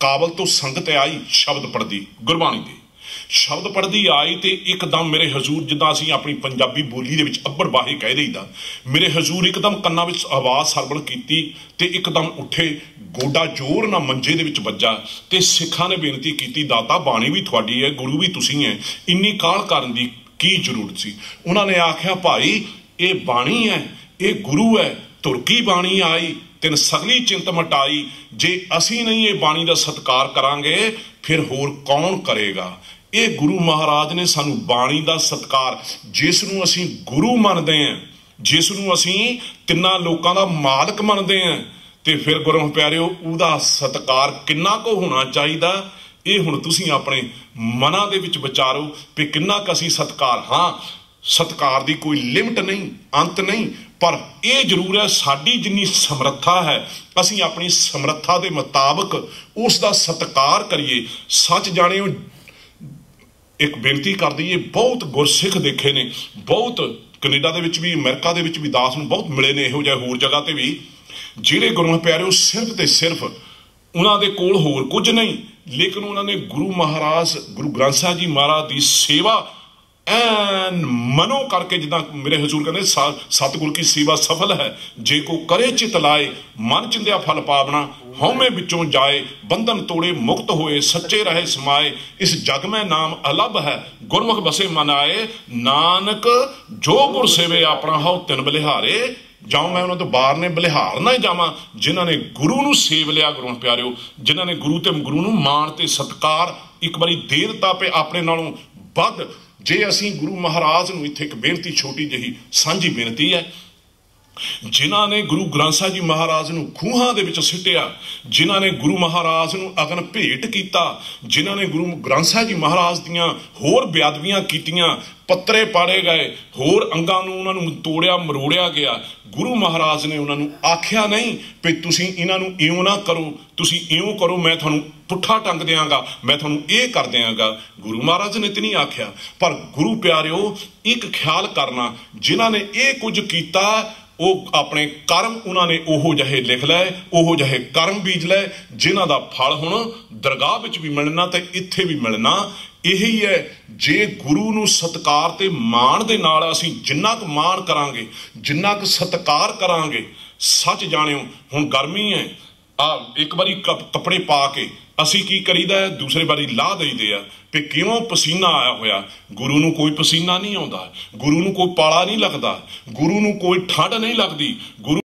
ਕਾਬਲ ਤੋਂ ਸੰਗਤ ਆਈ, ਸ਼ਬਦ ਪੜ੍ਹਦੀ, ਗੁਰਬਾਣੀ ਦੇ ਸ਼ਬਦ ਪੜ੍ਹਦੀ ਆਈ ਤੇ ਇੱਕਦਮ ਮੇਰੇ ਹਜ਼ੂਰ, ਜਿੱਦਾਂ ਅਸੀਂ ਆਪਣੀ ਪੰਜਾਬੀ ਬੋਲੀ ਦੇ ਵਿੱਚ ਅੱਬੜ ਬਾਹੇ ਕਹਿ ਦਈਦਾ, ਮੇਰੇ ਹਜ਼ੂਰ ਇੱਕਦਮ ਕੰਨਾਂ ਵਿੱਚ ਆਵਾਜ਼ ਸਰਵਣ ਕੀਤੀ ਤੇ ਇੱਕਦਮ ਉੱਠੇ, ਗੋਡਾ ਜ਼ੋਰ ਨਾਲ ਮੰਜੇ ਦੇ ਵਿੱਚ ਵੱਜਾ ਤੇ ਸਿੱਖਾਂ ਨੇ ਬੇਨਤੀ ਕੀਤੀ, ਦਾਤਾ ਬਾਣੀ ਵੀ ਤੁਹਾਡੀ ਹੈ, ਗੁਰੂ ਵੀ ਤੁਸੀਂ ਹੈ, ਇੰਨੀ ਕਾਹਲ ਕਰਨ ਦੀ ਕੀ ਜ਼ਰੂਰਤ ਸੀ? ਉਹਨਾਂ ਨੇ ਆਖਿਆ, ਭਾਈ ਇਹ ਬਾਣੀ ਹੈ, ਇਹ ਗੁਰੂ ਹੈ, ਤੁਰਕੀ ਬਾਣੀ ਆਈ ਤਿਨ ਸਗਲੀ ਚਿੰਤ ਮਟਾਈ। ਜੇ ਅਸੀਂ ਨਹੀਂ ਇਹ ਬਾਣੀ ਦਾ ਸਤਿਕਾਰ ਕਰਾਂਗੇ ਫਿਰ ਹੋਰ ਕੌਣ ਕਰੇਗਾ? ਇਹ ਗੁਰੂ ਮਹਾਰਾਜ ਨੇ ਸਾਨੂੰ ਬਾਣੀ ਦਾ ਸਤਿਕਾਰ, ਜਿਸ ਨੂੰ ਅਸੀਂ ਗੁਰੂ ਮੰਨਦੇ ਹਾਂ, ਜਿਸ ਨੂੰ ਅਸੀਂ ਤਿੰਨਾਂ ਲੋਕਾਂ ਦਾ ਮਾਲਕ ਮੰਨਦੇ ਹਾਂ, ਤੇ ਫਿਰ ਗੁਰੂ ਪਿਆਰਿਓ ਉਹਦਾ ਸਤਿਕਾਰ ਕਿੰਨਾ ਕੁ ਹੋਣਾ ਚਾਹੀਦਾ? ਇਹ ਹੁਣ ਤੁਸੀਂ ਆਪਣੇ ਮਨਾਂ ਦੇ ਵਿੱਚ ਵਿਚਾਰੋ ਵੀ ਕਿੰਨਾ ਕੁ ਅਸੀਂ ਸਤਿਕਾਰ। ਹਾਂ, ਸਤਿਕਾਰ ਦੀ ਕੋਈ ਲਿਮਟ ਨਹੀਂ, ਅੰਤ ਨਹੀਂ, ਪਰ ਇਹ ਜ਼ਰੂਰ ਹੈ ਸਾਡੀ ਜਿੰਨੀ ਸਮਰੱਥਾ ਹੈ ਅਸੀਂ ਆਪਣੀ ਸਮਰੱਥਾ ਦੇ ਮੁਤਾਬਕ ਉਸ ਦਾ ਸਤਿਕਾਰ ਕਰੀਏ। ਸੱਚ ਜਾਣਿਓ, ਇੱਕ ਬੇਨਤੀ ਕਰ ਦਈਏ, ਬਹੁਤ ਗੁਰਸਿੱਖ ਦੇਖੇ ਨੇ, ਬਹੁਤ ਕੈਨੇਡਾ ਦੇ ਵਿੱਚ ਵੀ, ਅਮਰੀਕਾ ਦੇ ਵਿੱਚ ਵੀ ਦਾਸ ਨੂੰ ਬਹੁਤ ਮਿਲੇ ਨੇ, ਇਹੋ ਜਿਹੇ ਹੋਰ ਜਗ੍ਹਾ ਤੇ ਵੀ, ਜਿਹੜੇ ਗੁਰੂ ਪਿਆਰਿਓ ਸਿਰਫ ਤੇ ਸਿਰਫ ਉਹਨਾਂ ਦੇ ਕੋਲ ਹੋਰ ਕੁਝ ਨਹੀਂ, लेकिन उन्होंने गुरु महाराज गुरु ग्रंथ साहिब जी महाराज की सेवा ਐਨ ਮਨੋ ਕਰਕੇ ਜਿੱਦਾਂ ਮੇਰੇ ਹਜ਼ੂਰ ਕਹਿੰਦੇ ਸਤਿਗੁਰ ਕੀ ਸੇਵਾ ਸਫਲ ਹੈ ਜੇ ਕੋ ਕਰੇ ਚਿਤ ਲਾਏ ਮਨ ਚਿੰਦਿਆ ਫਲ ਪਾਵਣਾ ਹਉਮੈ ਵਿੱਚੋਂ ਜਾਏ ਬੰਧਨ ਤੋੜੇ ਮੁਕਤ ਹੋਏ ਸੱਚੇ ਰਹੇ ਸਮਾਏ ਇਸ ਜਗ ਮੈਂ ਨਾਮ ਅਲੱਭ ਹੈ ਗੁਰਮੁਖ ਬਸੇ ਮਨ ਆਏ ਨਾਨਕ ਜੋ ਗੁਰ ਸੇਵੇ ਆਪਣਾ ਹਉ ਤਿਨ ਬਲਿਹਾਰੇ ਜਾਉ मैं उन्होंने तो बार ने बलिहार ना जावां जिन्होंने गुरु नूं सेव लिया गुरु प्यारिओ जिन्होंने गुरु नूं मान ते सत्कार एक बारी दे दिता पे अपने नालों वध जे असीं गुरु महाराज नूं इत्थे एक बेनती छोटी जही सांझी बेनती है जिन्हां ने गुरु ग्रंथ साहिब जी महाराज नूं खूहां दे विच सिटिया जिन्हां ने गुरु महाराज नूं अगन भेट कीता जिन्हां ने गुरु ग्रंथ साहिब जी महाराज दीआं होर बेअदबियां कीतियां पत्रे पाड़े गए होर अंगां नूं उन्हां नूं तोड़िया मरोड़िया गया गुरु महाराज ने उन्हां नूं आख्या नहीं भी तुसीं इन्हां नूं इउं ना करो तुसीं इउं करो मैं तुहानूं पुट्ठा टंग देंगा मैं तुहानूं ये कर देंगा गुरु महाराज ने तो नहीं आख्या पर गुरु प्यारिओ एक ख्याल करना जिन्हां ने ये कुछ कीता वो अपने कर्म उन्होंने ओहो जहे लिख लै ओहो जहे कर्म बीज लै जिन्हां दा फल हुण दरगाह विच भी मिलना ते इत्थे भी मिलना यही है जे गुरु नूं सत्कार ते मान दे नाल असीं जिन्ना क मान करांगे जिन्ना क सत्कार करांगे सच जाणिओ हुण गर्मी है आ एक बारी कपड़े पा के असी की करीदा है दूसरे बारी ला दईदे आ भी क्यों पसीना आया होया गुरु नूं कोई पसीना नहीं आउंदा गुरु नूं कोई पाला नहीं लगदा गुरु नूं कोई ठंड नहीं लगदी गुरु